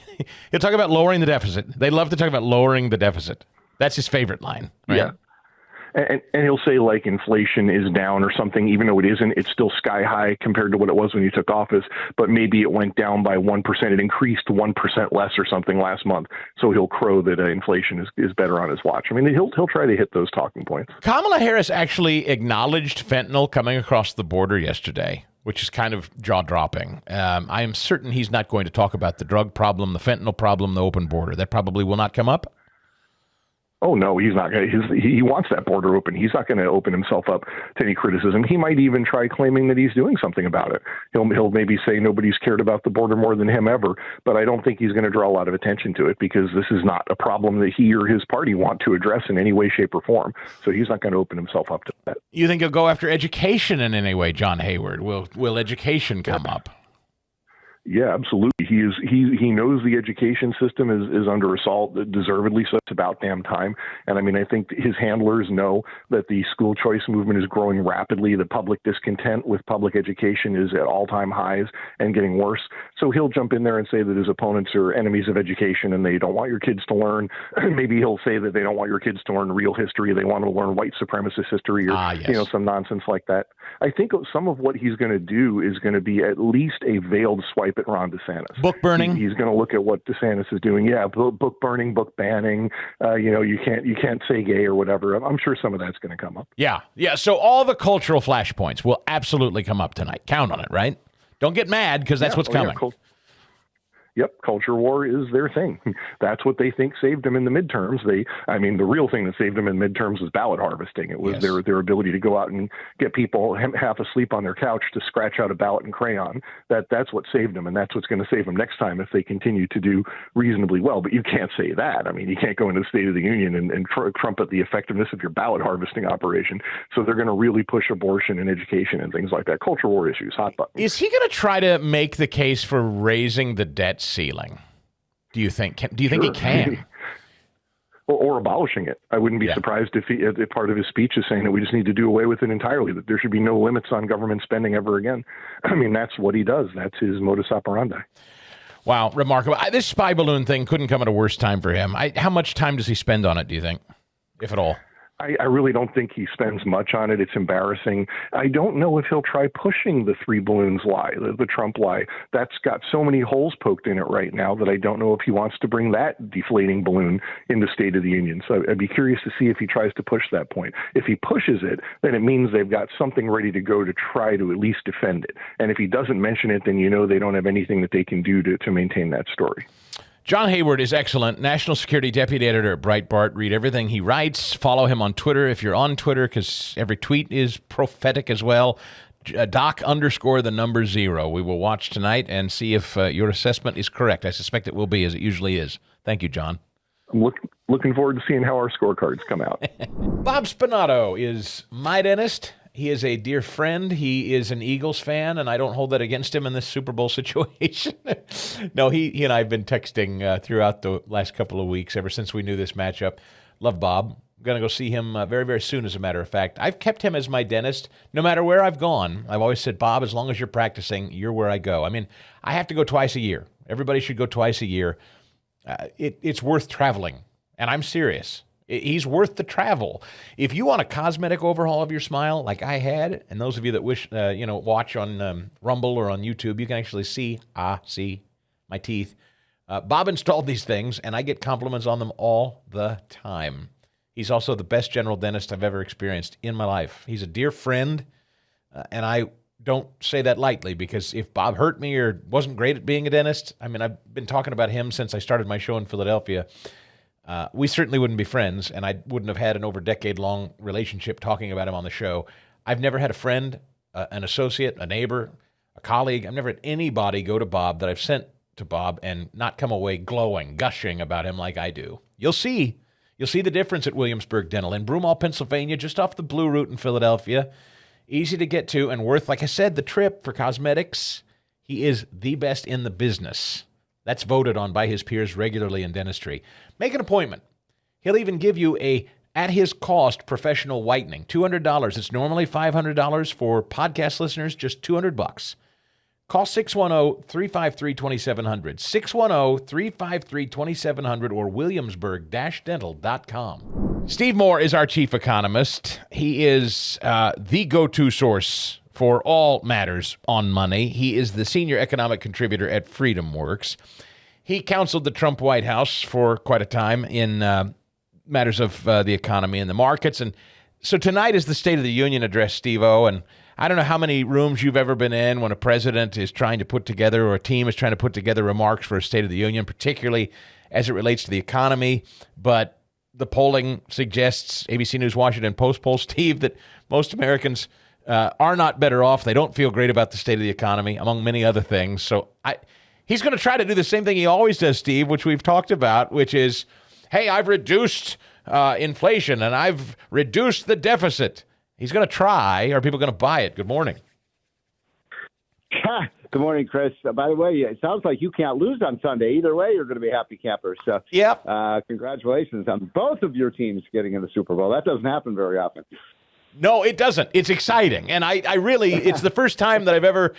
He'll talk about lowering the deficit. They love to talk about lowering the deficit. That's his favorite line, right? Yeah. And he'll say like inflation is down or something, even though it isn't. It's still sky high compared to what it was when he took office, but maybe it went down by 1%. It increased 1% less or something last month. So he'll crow that inflation is better on his watch. I mean, he'll try to hit those talking points. Kamala Harris actually acknowledged fentanyl coming across the border yesterday, which is kind of jaw-dropping. I am certain he's not going to talk about the drug problem, the fentanyl problem, the open border. That probably will not come up. Oh, no, he's not going to. He wants that border open. He's not going to open himself up to any criticism. He might even try claiming that he's doing something about it. He'll maybe say nobody's cared about the border more than him ever, but I don't think he's going to draw a lot of attention to it because this is not a problem that he or his party want to address in any way, shape, or form. So he's not going to open himself up to that. You think he'll go after education in any way, John Hayward? Will education come up? Yeah, absolutely. He knows the education system is under assault, deservedly so. It's about damn time. And I mean, I think his handlers know that the school choice movement is growing rapidly. The public discontent with public education is at all-time highs and getting worse. So he'll jump in there and say that his opponents are enemies of education and they don't want your kids to learn. Maybe he'll say that they don't want your kids to learn real history. They want them to learn white supremacist history or some nonsense like that. I think some of what he's going to do is going to be at least a veiled swipe at Ron DeSantis. Book burning. He's going to look at what DeSantis is doing. Yeah, book burning, book banning. You can't say gay or whatever. I'm sure some of that's going to come up. Yeah. So all the cultural flashpoints will absolutely come up tonight. Count on it, right? Don't get mad because that's what's coming. Yep, culture war is their thing. That's what they think saved them in the midterms. The real thing that saved them in midterms was ballot harvesting. It was their ability to go out and get people half asleep on their couch to scratch out a ballot in crayon. That's what saved them, and that's what's going to save them next time if they continue to do reasonably well. But you can't say that. I mean, you can't go into the State of the Union and trumpet the effectiveness of your ballot harvesting operation. So they're going to really push abortion and education and things like that. Culture war issues, hot button. Is he going to try to make the case for raising the debt ceiling? Do you think? Do you think he can? or abolishing it. I wouldn't be surprised if part of his speech is saying that we just need to do away with it entirely, that there should be no limits on government spending ever again. I mean, that's what he does. That's his modus operandi. Wow, remarkable. This spy balloon thing couldn't come at a worse time for him. How much time does he spend on it, do you think, if at all? I really don't think he spends much on it. It's embarrassing. I don't know if he'll try pushing the three balloons lie, the Trump lie. That's got so many holes poked in it right now that I don't know if he wants to bring that deflating balloon into State of the Union. So I'd be curious to see if he tries to push that point. If he pushes it, then it means they've got something ready to go to try to at least defend it. And if he doesn't mention it, then they don't have anything that they can do to maintain that story. John Hayward is excellent. National Security Deputy Editor at Breitbart. Read everything he writes. Follow him on Twitter if you're on Twitter, because every tweet is prophetic as well. Doc_0. We will watch tonight and see if your assessment is correct. I suspect it will be, as it usually is. Thank you, John. I'm looking forward to seeing how our scorecards come out. Bob Spinato is my dentist. He is a dear friend. He is an Eagles fan, and I don't hold that against him in this Super Bowl situation. No, he and I have been texting throughout the last couple of weeks, ever since we knew this matchup. Love Bob. I'm going to go see him very, very soon, as a matter of fact. I've kept him as my dentist no matter where I've gone. I've always said, Bob, as long as you're practicing, you're where I go. I mean, I have to go twice a year. Everybody should go twice a year. It's worth traveling, and I'm serious. He's worth the travel. If you want a cosmetic overhaul of your smile, like I had, and those of you that wish, watch on Rumble or on YouTube, you can actually see my teeth. Bob installed these things, and I get compliments on them all the time. He's also the best general dentist I've ever experienced in my life. He's a dear friend, and I don't say that lightly, because if Bob hurt me or wasn't great at being a dentist, I mean, I've been talking about him since I started my show in Philadelphia. We certainly wouldn't be friends, and I wouldn't have had an over-decade-long relationship talking about him on the show. I've never had a friend, an associate, a neighbor, a colleague. I've never had anybody go to Bob that I've sent to Bob and not come away glowing, gushing about him like I do. You'll see. You'll see the difference at Williamsburg Dental in Broomall, Pennsylvania, just off the Blue Route in Philadelphia. Easy to get to and worth, like I said, the trip for cosmetics. He is the best in the business. That's voted on by his peers regularly in dentistry. Make an appointment. He'll even give you a at-his-cost professional whitening, $200. It's normally $500 for podcast listeners, just $200. Call 610-353-2700, 610-353-2700, or williamsburg-dental.com. Steve Moore is our chief economist. He is the go-to source for all matters on money. He is the senior economic contributor at FreedomWorks. He counseled the Trump White House for quite a time in matters of the economy and the markets. And so tonight is the State of the Union address, Steve-O, and I don't know how many rooms you've ever been in when a president is trying to put together, or a team is trying to put together remarks for a State of the Union, particularly as it relates to the economy. But the polling suggests, ABC News Washington Post poll, Steve, that most Americans are not better off. They don't feel great about the state of the economy, among many other things. So he's going to try to do the same thing he always does, Steve, which we've talked about, which is, hey, I've reduced inflation and I've reduced the deficit. He's going to try. Are people going to buy it? Good morning. Good morning, Chris. By the way, it sounds like you can't lose on Sunday. Either way, you're going to be happy campers. So, yep. Congratulations on both of your teams getting in the Super Bowl. That doesn't happen very often. No, it doesn't. It's exciting. And I really, it's the first time that I've ever,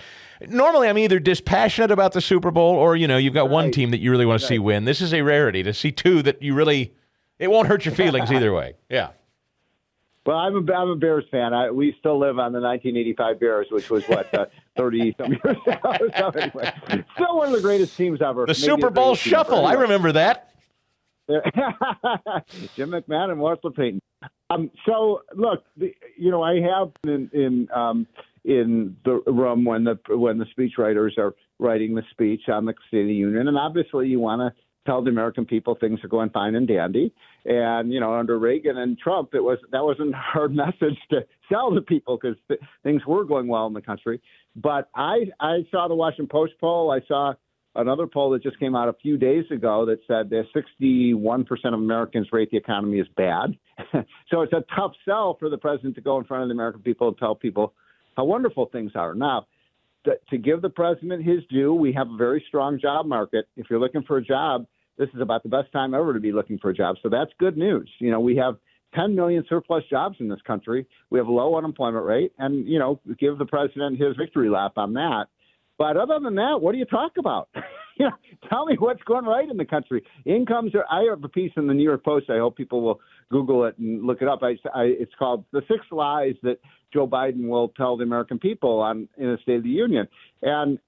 normally I'm either dispassionate about the Super Bowl or, you've got one team that you really want to see win. This is a rarity to see two that you really, it won't hurt your feelings either way. Yeah. Well, I'm a Bears fan. We still live on the 1985 Bears, which was, 30-some years ago. So anyway, still one of the greatest teams ever. The Super Bowl Shuffle. I remember that. Jim McMahon and Martha Payton. So look, I have in the room when the speechwriters are writing the speech on the State of the Union, and obviously you want to tell the American people things are going fine and dandy. And under Reagan and Trump, that wasn't a hard message to sell to people, because things were going well in the country. But I saw the Washington Post poll. I saw another poll that just came out a few days ago that said that 61% of Americans rate the economy as bad. So it's a tough sell for the president to go in front of the American people and tell people how wonderful things are. Now, to give the president his due, we have a very strong job market. If you're looking for a job, this is about the best time ever to be looking for a job. So that's good news. We have 10 million surplus jobs in this country. We have a low unemployment rate, and, give the president his victory lap on that. But other than that, what do you talk about? Tell me what's going right in the country. Incomes are. I have a piece in the New York Post. I hope people will Google it and look it up. It's called "The 6 Lies That Joe Biden Will Tell the American People" in a State of the Union. And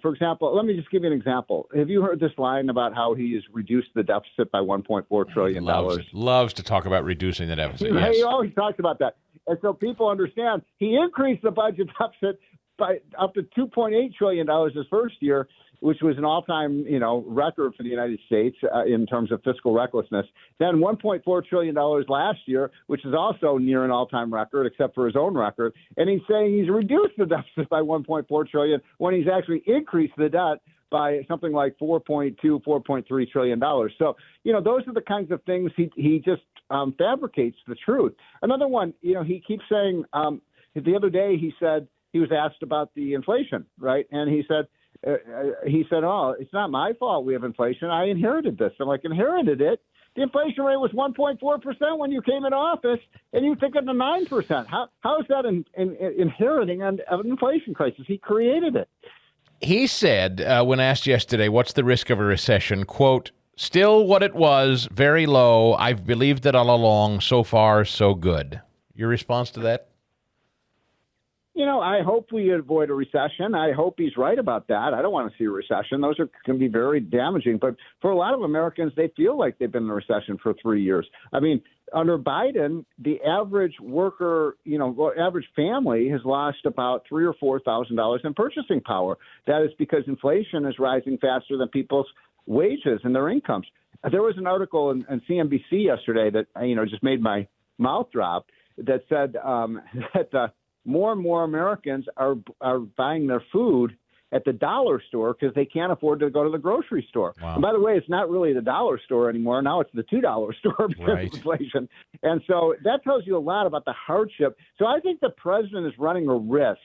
for example, let me just give you an example. Have you heard this line about how he has reduced the deficit by $1.4 trillion? Loves to talk about reducing the deficit. Yes. He always talks about that, and so people understand he increased the budget deficit by up to $2.8 trillion his first year, which was an all-time, record for the United States in terms of fiscal recklessness. Then $1.4 trillion last year, which is also near an all-time record, except for his own record. And he's saying he's reduced the deficit by $1.4 trillion when he's actually increased the debt by something like $4.3 trillion. So, those are the kinds of things he just fabricates the truth. Another one, he keeps saying, the other day he said, he was asked about the inflation, right? And he said, oh, it's not my fault we have inflation. I inherited this. I'm like, inherited it? The inflation rate was 1.4% when you came in office, and you took it to 9%. How is that inheriting an inflation crisis? He created it. He said, when asked yesterday, what's the risk of a recession, quote, still what it was, very low. I've believed it all along. So far, so good. Your response to that? I hope we avoid a recession. I hope he's right about that. I don't want to see a recession. Those can be very damaging. But for a lot of Americans, they feel like they've been in a recession for 3 years. I mean, under Biden, the average worker, average family has lost about $3,000 or $4,000 in purchasing power. That is because inflation is rising faster than people's wages and their incomes. There was an article in CNBC yesterday that, just made my mouth drop that said that more and more Americans are buying their food at the dollar store because they can't afford to go to the grocery store. Wow. And by the way, it's not really the dollar store anymore. Now it's the $2 store because of inflation. And so that tells you a lot about the hardship. So I think the president is running a risk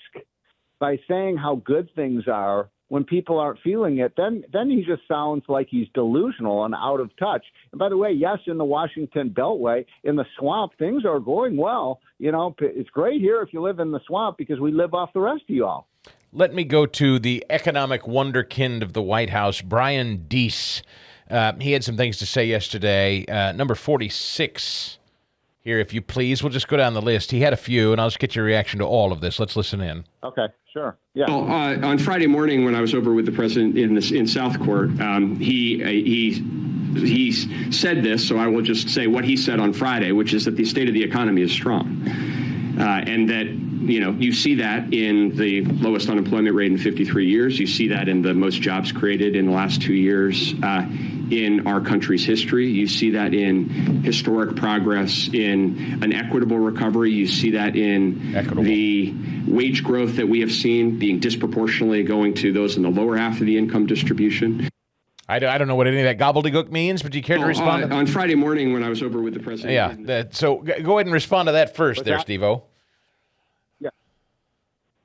by saying how good things are when people aren't feeling it. Then he just sounds like he's delusional and out of touch. And by the way, yes, in the Washington Beltway, in the swamp, things are going well. It's great here if you live in the swamp because we live off the rest of you all. Let me go to the economic wonderkind of the White House, Brian Deese. He had some things to say yesterday. Number 46 here, if you please. We'll just go down the list. He had a few, and I'll just get your reaction to all of this. Let's listen in. Okay, sure. Yeah. Well, on Friday morning when I was over with the president in South Court, he said this, so I will just say what he said on Friday, which is that the state of the economy is strong, and that you see that in the lowest unemployment rate in 53 years. You see that in the most jobs created in the last 2 years in our country's history. You see that in historic progress in an equitable recovery. You see that in the wage growth that we have seen being disproportionately going to those in the lower half of the income distribution. I don't know what any of that gobbledygook means, but do you care to respond? On Friday morning when I was over with the president. Yeah, so go ahead and respond to that first there, Steve-O.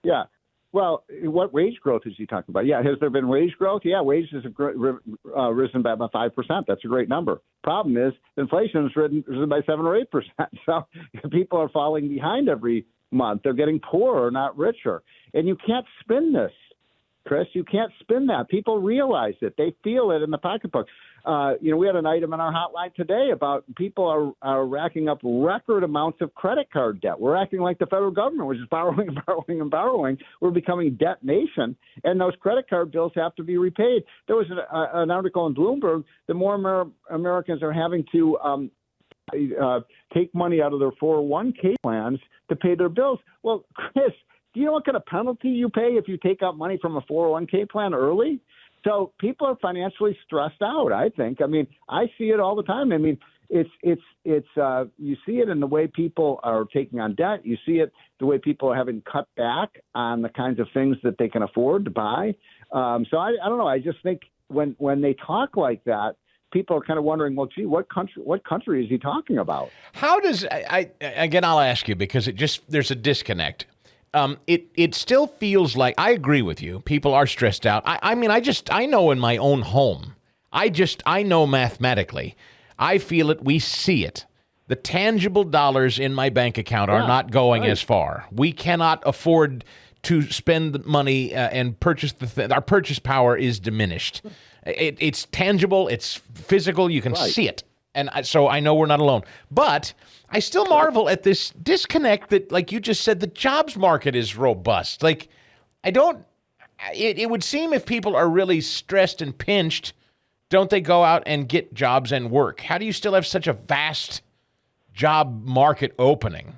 Yeah. Well, what wage growth is he talking about? Yeah, has there been wage growth? Yeah, wages have risen by about 5%. That's a great number. Problem is, inflation has risen by 7 or 8%. So people are falling behind every month. They're getting poorer, not richer. And you can't spin this, Chris. You can't spin that. People realize it. They feel it in the pocketbook. We had an item in our hotline today about people are racking up record amounts of credit card debt. We're acting like the federal government, which is borrowing and borrowing and borrowing. We're becoming debt nation, and those credit card bills have to be repaid. There was an article in Bloomberg that more Americans are having to take money out of their 401k plans to pay their bills. Well, Chris, do you know what kind of penalty you pay if you take out money from a 401k plan early? So people are financially stressed out, I think. I mean, I see it all the time. I mean, it's you see it in the way people are taking on debt. You see it the way people are having cut back on the kinds of things that they can afford to buy. So I don't know. I just think when they talk like that, people are kind of wondering, well, gee, what country is he talking about? How does again? I'll ask you because there's a disconnect. It still feels like, I agree with you, people are stressed out. I know in my own home, I know mathematically. I feel it. We see it. The tangible dollars in my bank account are not going as far. We cannot afford to spend money and purchase our purchase power is diminished. It's tangible. It's physical. You can see it. And so I know we're not alone. But I still marvel at this disconnect that, like you just said, the jobs market is robust. Like, it would seem if people are really stressed and pinched, don't they go out and get jobs and work? How do you still have such a vast job market opening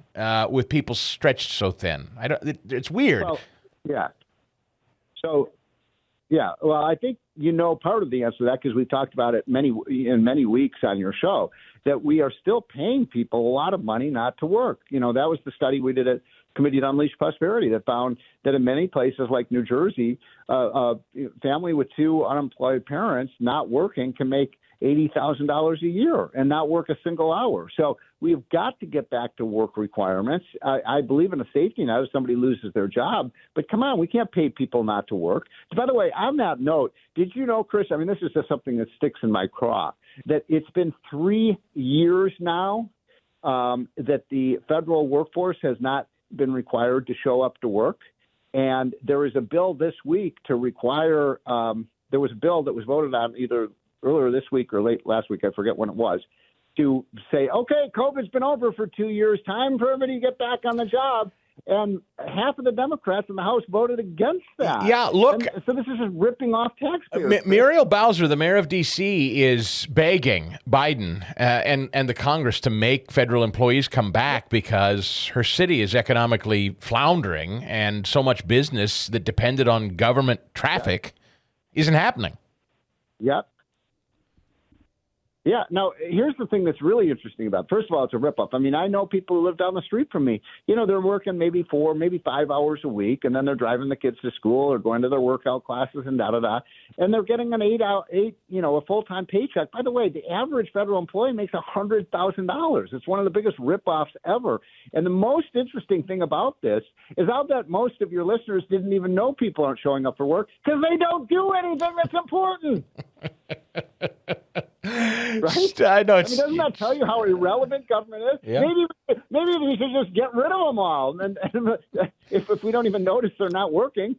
with people stretched so thin? It's weird. Well, yeah. So, well, I think part of the answer to that, because we talked about it in many weeks on your show, that we are still paying people a lot of money not to work. That was the study we did at Committee to Unleash Prosperity that found that in many places like New Jersey, a family with two unemployed parents not working can make $80,000 a year and not work a single hour. So we've got to get back to work requirements. I believe in a safety net if somebody loses their job. But come on, we can't pay people not to work. So by the way, on that note, did you know, Chris, I mean, this is just something that sticks in my craw, that it's been 3 years now that the federal workforce has not been required to show up to work. And there is a bill this week to require there was a bill that was voted on either earlier this week or late last week, I forget when it was, to say, okay, COVID's been over for 2 years, time for everybody to get back on the job. And half of the Democrats in the House voted against that. Yeah, look. And so this is just ripping off taxpayers. Muriel Bowser, the mayor of D.C., is begging Biden and the Congress to make federal employees come back because her city is economically floundering and so much business that depended on government traffic isn't happening. Yep. Yeah. Now, here's the thing that's really interesting about it. First of all, it's a ripoff. I mean, I know people who live down the street from me. They're working maybe 4, maybe 5 hours a week, and then they're driving the kids to school or going to their workout classes and da-da-da. And they're getting a full-time paycheck. By the way, the average federal employee makes $100,000. It's one of the biggest ripoffs ever. And the most interesting thing about this is I'll bet most of your listeners didn't even know people aren't showing up for work because they don't do anything that's important. Right? I know. Doesn't that tell you how irrelevant government is? Yeah. Maybe we should just get rid of them all. And if we don't even notice they're not working.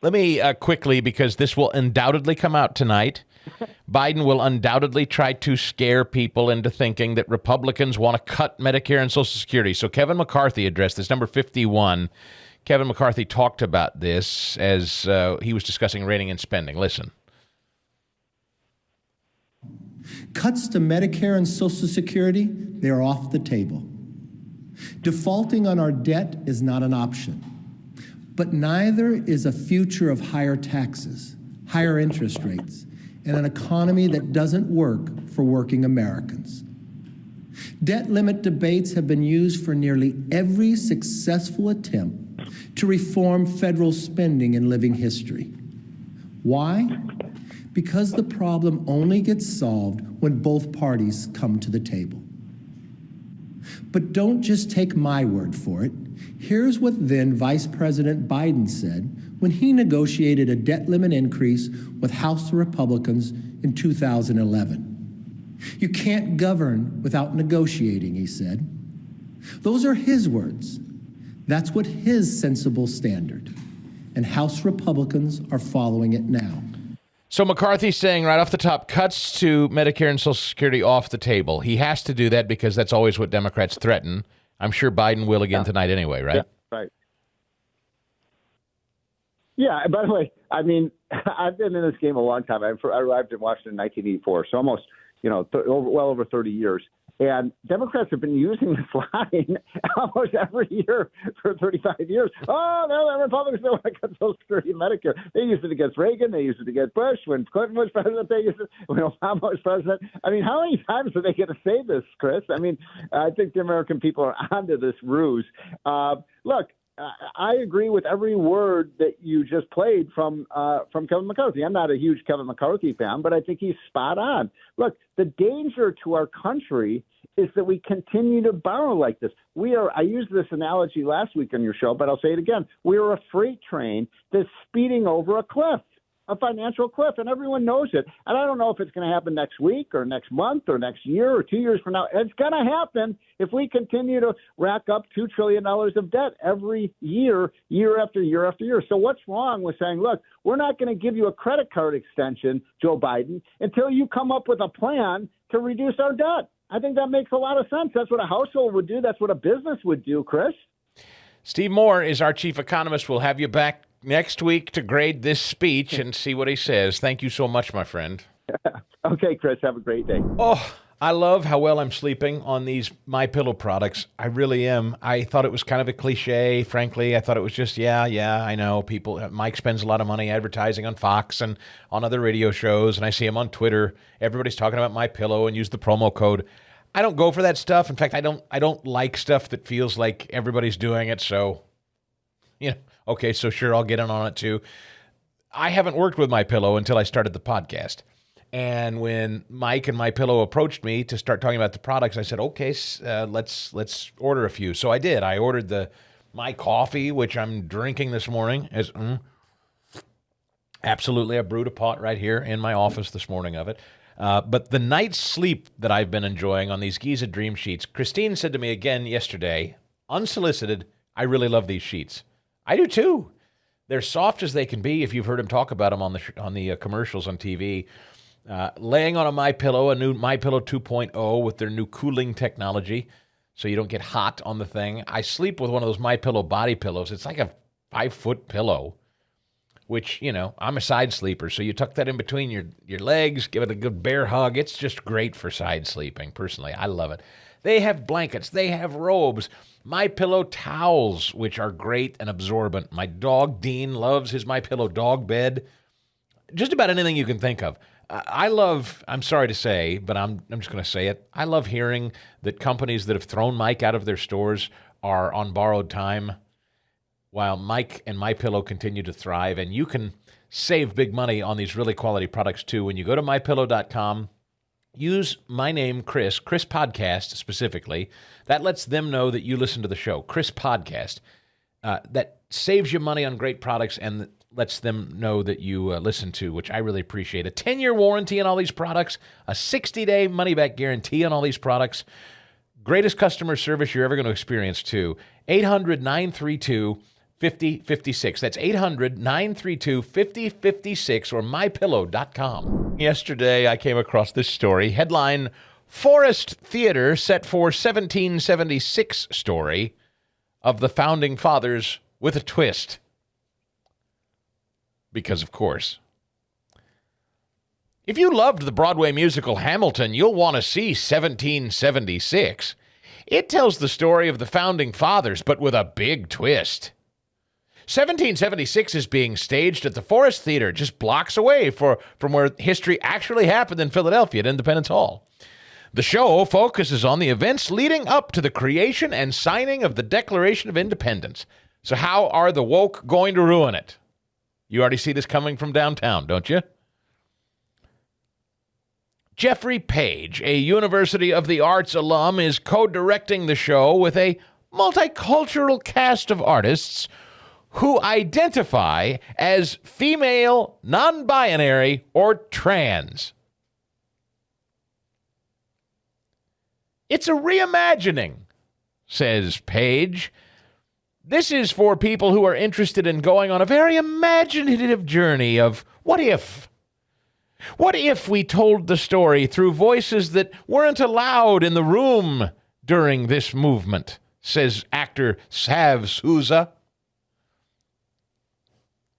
Let me quickly, because this will undoubtedly come out tonight. Biden will undoubtedly try to scare people into thinking that Republicans want to cut Medicare and Social Security. So Kevin McCarthy addressed this, number 51. Kevin McCarthy talked about this as he was discussing rating and spending. Listen. Cuts to Medicare and Social Security, they are off the table. Defaulting on our debt is not an option, but neither is a future of higher taxes, higher interest rates, and an economy that doesn't work for working Americans. Debt limit debates have been used for nearly every successful attempt to reform federal spending in living history. Why? Because the problem only gets solved when both parties come to the table. But don't just take my word for it. Here's what then Vice President Biden said when he negotiated a debt limit increase with House Republicans in 2011. You can't govern without negotiating, he said. Those are his words. That's what his sensible standard. And House Republicans are following it now. So McCarthy's saying right off the top, cuts to Medicare and Social Security off the table. He has to do that because that's always what Democrats threaten. I'm sure Biden will again tonight anyway, right? Yeah, right. Yeah, by the way, I mean, I've been in this game a long time. I arrived in Washington in 1984, so almost, well over 30 years. And Democrats have been using this line almost every year for 35 years. Oh, no, the Republicans don't want to cut Social Security and Medicare. They used it against Reagan. They used it against Bush. When Clinton was president, they used it. When Obama was president. I mean, how many times are they going to say this, Chris? I mean, I think the American people are onto this ruse. Look, I agree with every word that you just played from Kevin McCarthy. I'm not a huge Kevin McCarthy fan, but I think he's spot on. Look, the danger to our country is that we continue to borrow like this. I used this analogy last week on your show, but I'll say it again. We are a freight train that's speeding over a cliff. a financial cliff, and everyone knows it. And I don't know if it's going to happen next week or next month or next year or 2 years from now. It's going to happen if we continue to rack up $2 trillion of debt every year, year after year after year. So what's wrong with saying, look, we're not going to give you a credit card extension, Joe Biden, until you come up with a plan to reduce our debt? I think that makes a lot of sense. That's what a household would do. That's what a business would do, Chris. Steve Moore is our chief economist. We'll have you back next week to grade this speech and see what he says. Thank you so much, my friend. Okay, Chris, have a great day. Oh, I love how well I'm sleeping on these MyPillow products. I really am. I thought it was kind of a cliche, frankly. I thought it was just, yeah, I know. Mike spends a lot of money advertising on Fox and on other radio shows, and I see him on Twitter. Everybody's talking about MyPillow and use the promo code. I don't go for that stuff. In fact, I don't like stuff that feels like everybody's doing it, so, okay, so sure, I'll get in on it too. I haven't worked with MyPillow until I started the podcast. And when Mike and MyPillow approached me to start talking about the products, I said, okay, let's order a few. So I did. I ordered the My Coffee, which I'm drinking this morning. Absolutely, I brewed a pot right here in my office this morning of it. But the night's sleep that I've been enjoying on these Giza Dream Sheets, Christine said to me again yesterday, unsolicited, I really love these sheets. I do too. They're soft as they can be. If you've heard him talk about them on the commercials on TV. Laying on a MyPillow, a new MyPillow 2.0 with their new cooling technology, so you don't get hot on the thing. I sleep with one of those MyPillow body pillows. It's like a 5-foot pillow, which, I'm a side sleeper, so you tuck that in between your legs, give it a good bear hug. It's just great for side sleeping. Personally, I love it. They have blankets. They have robes. MyPillow towels, which are great and absorbent. My dog, Dean, loves his MyPillow dog bed. Just about anything you can think of. I'm sorry to say, but I'm just going to say it. I love hearing that companies that have thrown Mike out of their stores are on borrowed time, while Mike and MyPillow continue to thrive. And you can save big money on these really quality products too. When you go to MyPillow.com, use my name, Chris Podcast specifically. That lets them know that you listen to the show, Chris Podcast. That saves you money on great products and lets them know that you listen to, which I really appreciate. A 10-year warranty on all these products, a 60-day money-back guarantee on all these products. Greatest customer service you're ever going to experience, too. 800-932-5056. That's 800-932-5056 or MyPillow.com. Yesterday, I came across this story. Headline, Forest Theater set for 1776 story of the Founding Fathers with a twist. Because, of course, if you loved the Broadway musical Hamilton, you'll want to see 1776. It tells the story of the Founding Fathers, but with a big twist. 1776 is being staged at the Forest Theater, just blocks away from where history actually happened in Philadelphia at Independence Hall. The show focuses on the events leading up to the creation and signing of the Declaration of Independence. So how are the woke going to ruin it? You already see this coming from downtown, don't you? Jeffrey Page, a University of the Arts alum, is co-directing the show with a multicultural cast of artists who identify as female, non-binary, or trans. It's a reimagining, says Page. This is for people who are interested in going on a very imaginative journey of what if? What if we told the story through voices that weren't allowed in the room during this movement, says actor Sav Souza.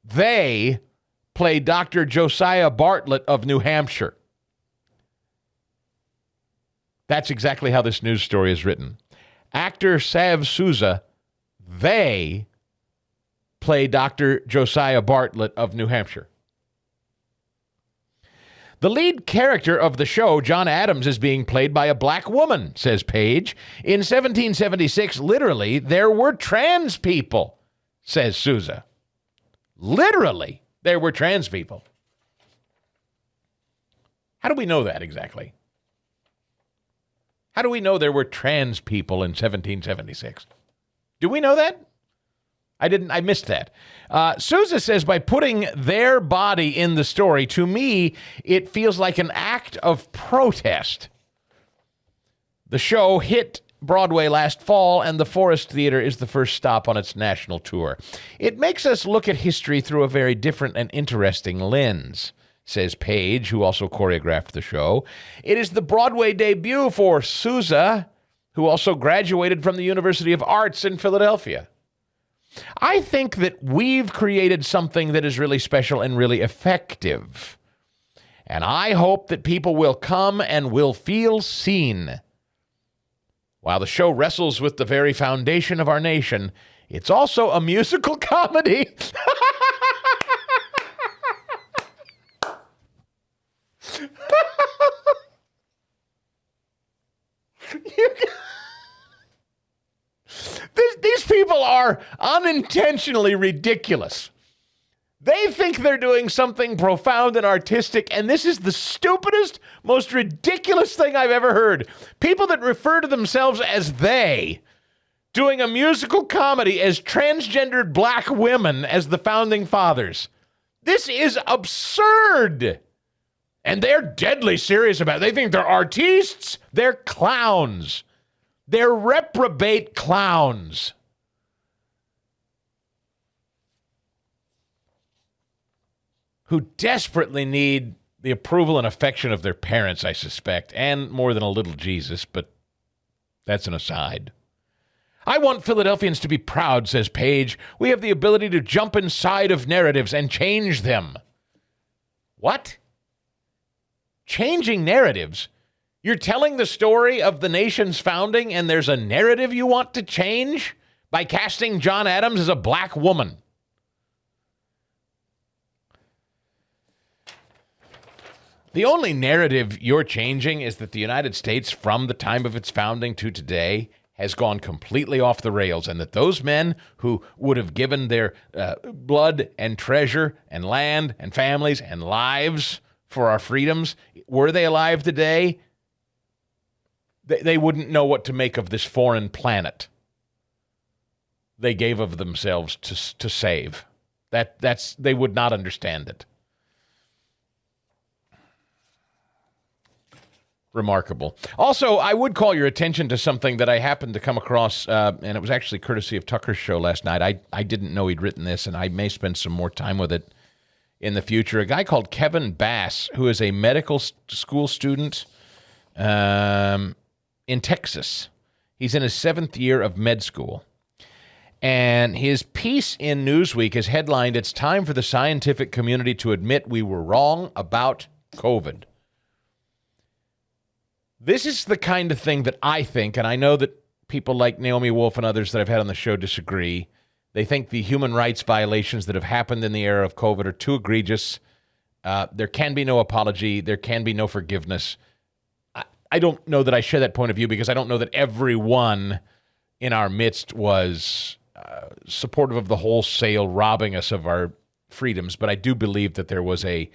They play Dr. Josiah Bartlett of New Hampshire. That's exactly how this news story is written. Actor Sav Souza, they play Dr. Josiah Bartlett of New Hampshire. The lead character of the show, John Adams, is being played by a black woman, says Page. In 1776, literally, there were trans people, says Souza. Literally, there were trans people. How do we know that exactly? How do we know there were trans people in 1776? Do we know that? I missed that. Sousa says, by putting their body in the story, to me, it feels like an act of protest. The show hit Broadway last fall, and the Forest Theater is the first stop on its national tour. It makes us look at history through a very different and interesting lens, says Paige, who also choreographed the show. It is the Broadway debut for Sousa, who also graduated from the University of Arts in Philadelphia. I think that we've created something that is really special and really effective. And I hope that people will come and will feel seen. While the show wrestles with the very foundation of our nation, it's also a musical comedy. These people are unintentionally ridiculous. They think they're doing something profound and artistic, and this is the stupidest, most ridiculous thing I've ever heard. People that refer to themselves as they, doing a musical comedy as transgendered black women as the founding fathers. This is absurd. And they're deadly serious about it. They think they're artistes. They're clowns. They're reprobate clowns. Who desperately need the approval and affection of their parents, I suspect, and more than a little Jesus, but that's an aside. I want Philadelphians to be proud, says Paige. We have the ability to jump inside of narratives and change them. What? Changing narratives? You're telling the story of the nation's founding and there's a narrative you want to change by casting John Adams as a black woman? The only narrative you're changing is that the United States, from the time of its founding to today, has gone completely off the rails, and that those men who would have given their blood and treasure and land and families and lives for our freedoms, were they alive today, they wouldn't know what to make of this foreign planet they gave of themselves to save. They would not understand it. Remarkable. Also, I would call your attention to something that I happened to come across, and it was actually courtesy of Tucker's show last night. I didn't know he'd written this, and I may spend some more time with it in the future. A guy called Kevin Bass, who is a medical school student in Texas. He's in his 7th year of med school. And his piece in Newsweek is headlined, "It's time for the scientific community to admit we were wrong about COVID." This is the kind of thing that I think, and I know that people like Naomi Wolf and others that I've had on the show disagree. They think the human rights violations that have happened in the era of COVID are too egregious. There can be no apology. There can be no forgiveness. I don't know that I share that point of view because I don't know that everyone in our midst was supportive of the wholesale robbing us of our freedoms, but I do believe that there was a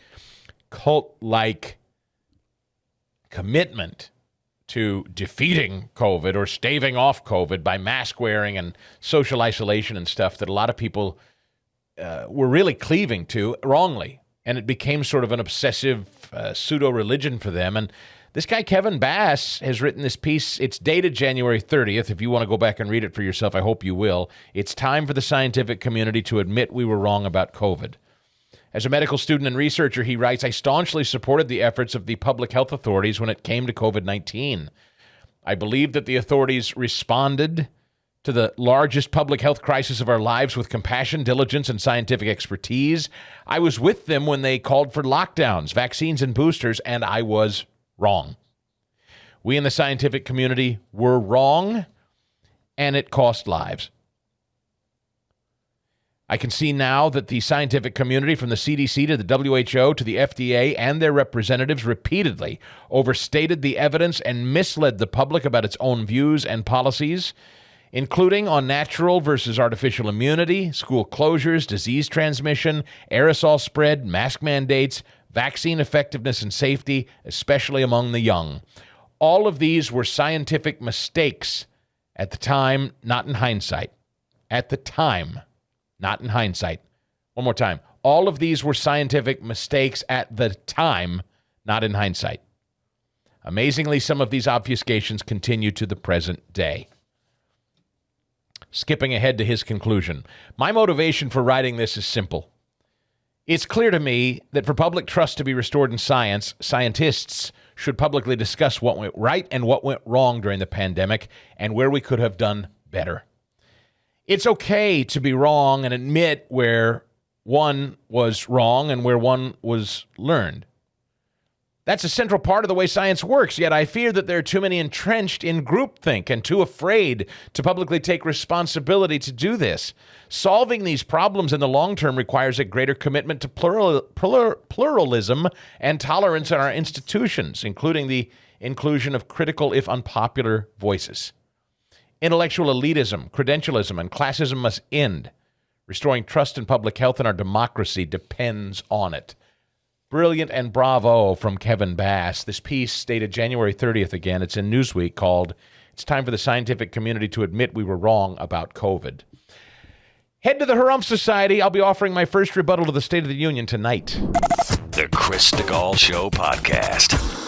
cult-like commitment to defeating COVID or staving off COVID by mask wearing and social isolation and stuff that a lot of people were really cleaving to wrongly. And it became sort of an obsessive pseudo-religion for them. And this guy, Kevin Bass, has written this piece. It's dated January 30th. If you want to go back and read it for yourself, I hope you will. It's time for the scientific community to admit we were wrong about COVID. As a medical student and researcher, he writes, I staunchly supported the efforts of the public health authorities when it came to COVID-19. I believe that the authorities responded to the largest public health crisis of our lives with compassion, diligence, and scientific expertise. I was with them when they called for lockdowns, vaccines, and boosters, and I was wrong. We in the scientific community were wrong, and it cost lives. I can see now that the scientific community, from the CDC to the WHO to the FDA and their representatives, repeatedly overstated the evidence and misled the public about its own views and policies, including on natural versus artificial immunity, school closures, disease transmission, aerosol spread, mask mandates, vaccine effectiveness and safety, especially among the young. All of these were scientific mistakes at the time, not in hindsight. At the time. not in hindsight. One more time. All of these were scientific mistakes at the time, not in hindsight. Amazingly, some of these obfuscations continue to the present day. Skipping ahead to his conclusion. My motivation for writing this is simple. It's clear to me that for public trust to be restored in science, scientists should publicly discuss what went right and what went wrong during the pandemic and where we could have done better. It's okay to be wrong and admit where one was wrong and where one was learned. That's a central part of the way science works, yet I fear that there are too many entrenched in groupthink and too afraid to publicly take responsibility to do this. Solving these problems in the long term requires a greater commitment to pluralism and tolerance in our institutions, including the inclusion of critical, if unpopular, voices. Intellectual elitism, credentialism, and classism must end. Restoring trust in public health and our democracy depends on it. Brilliant and bravo from Kevin Bass. This piece dated January 30th again. It's in Newsweek called "It's Time for the Scientific Community to Admit We Were Wrong About COVID." Head to the Harumph Society. I'll be offering my first rebuttal to the State of the Union tonight. The Chris DeGaulle Show podcast.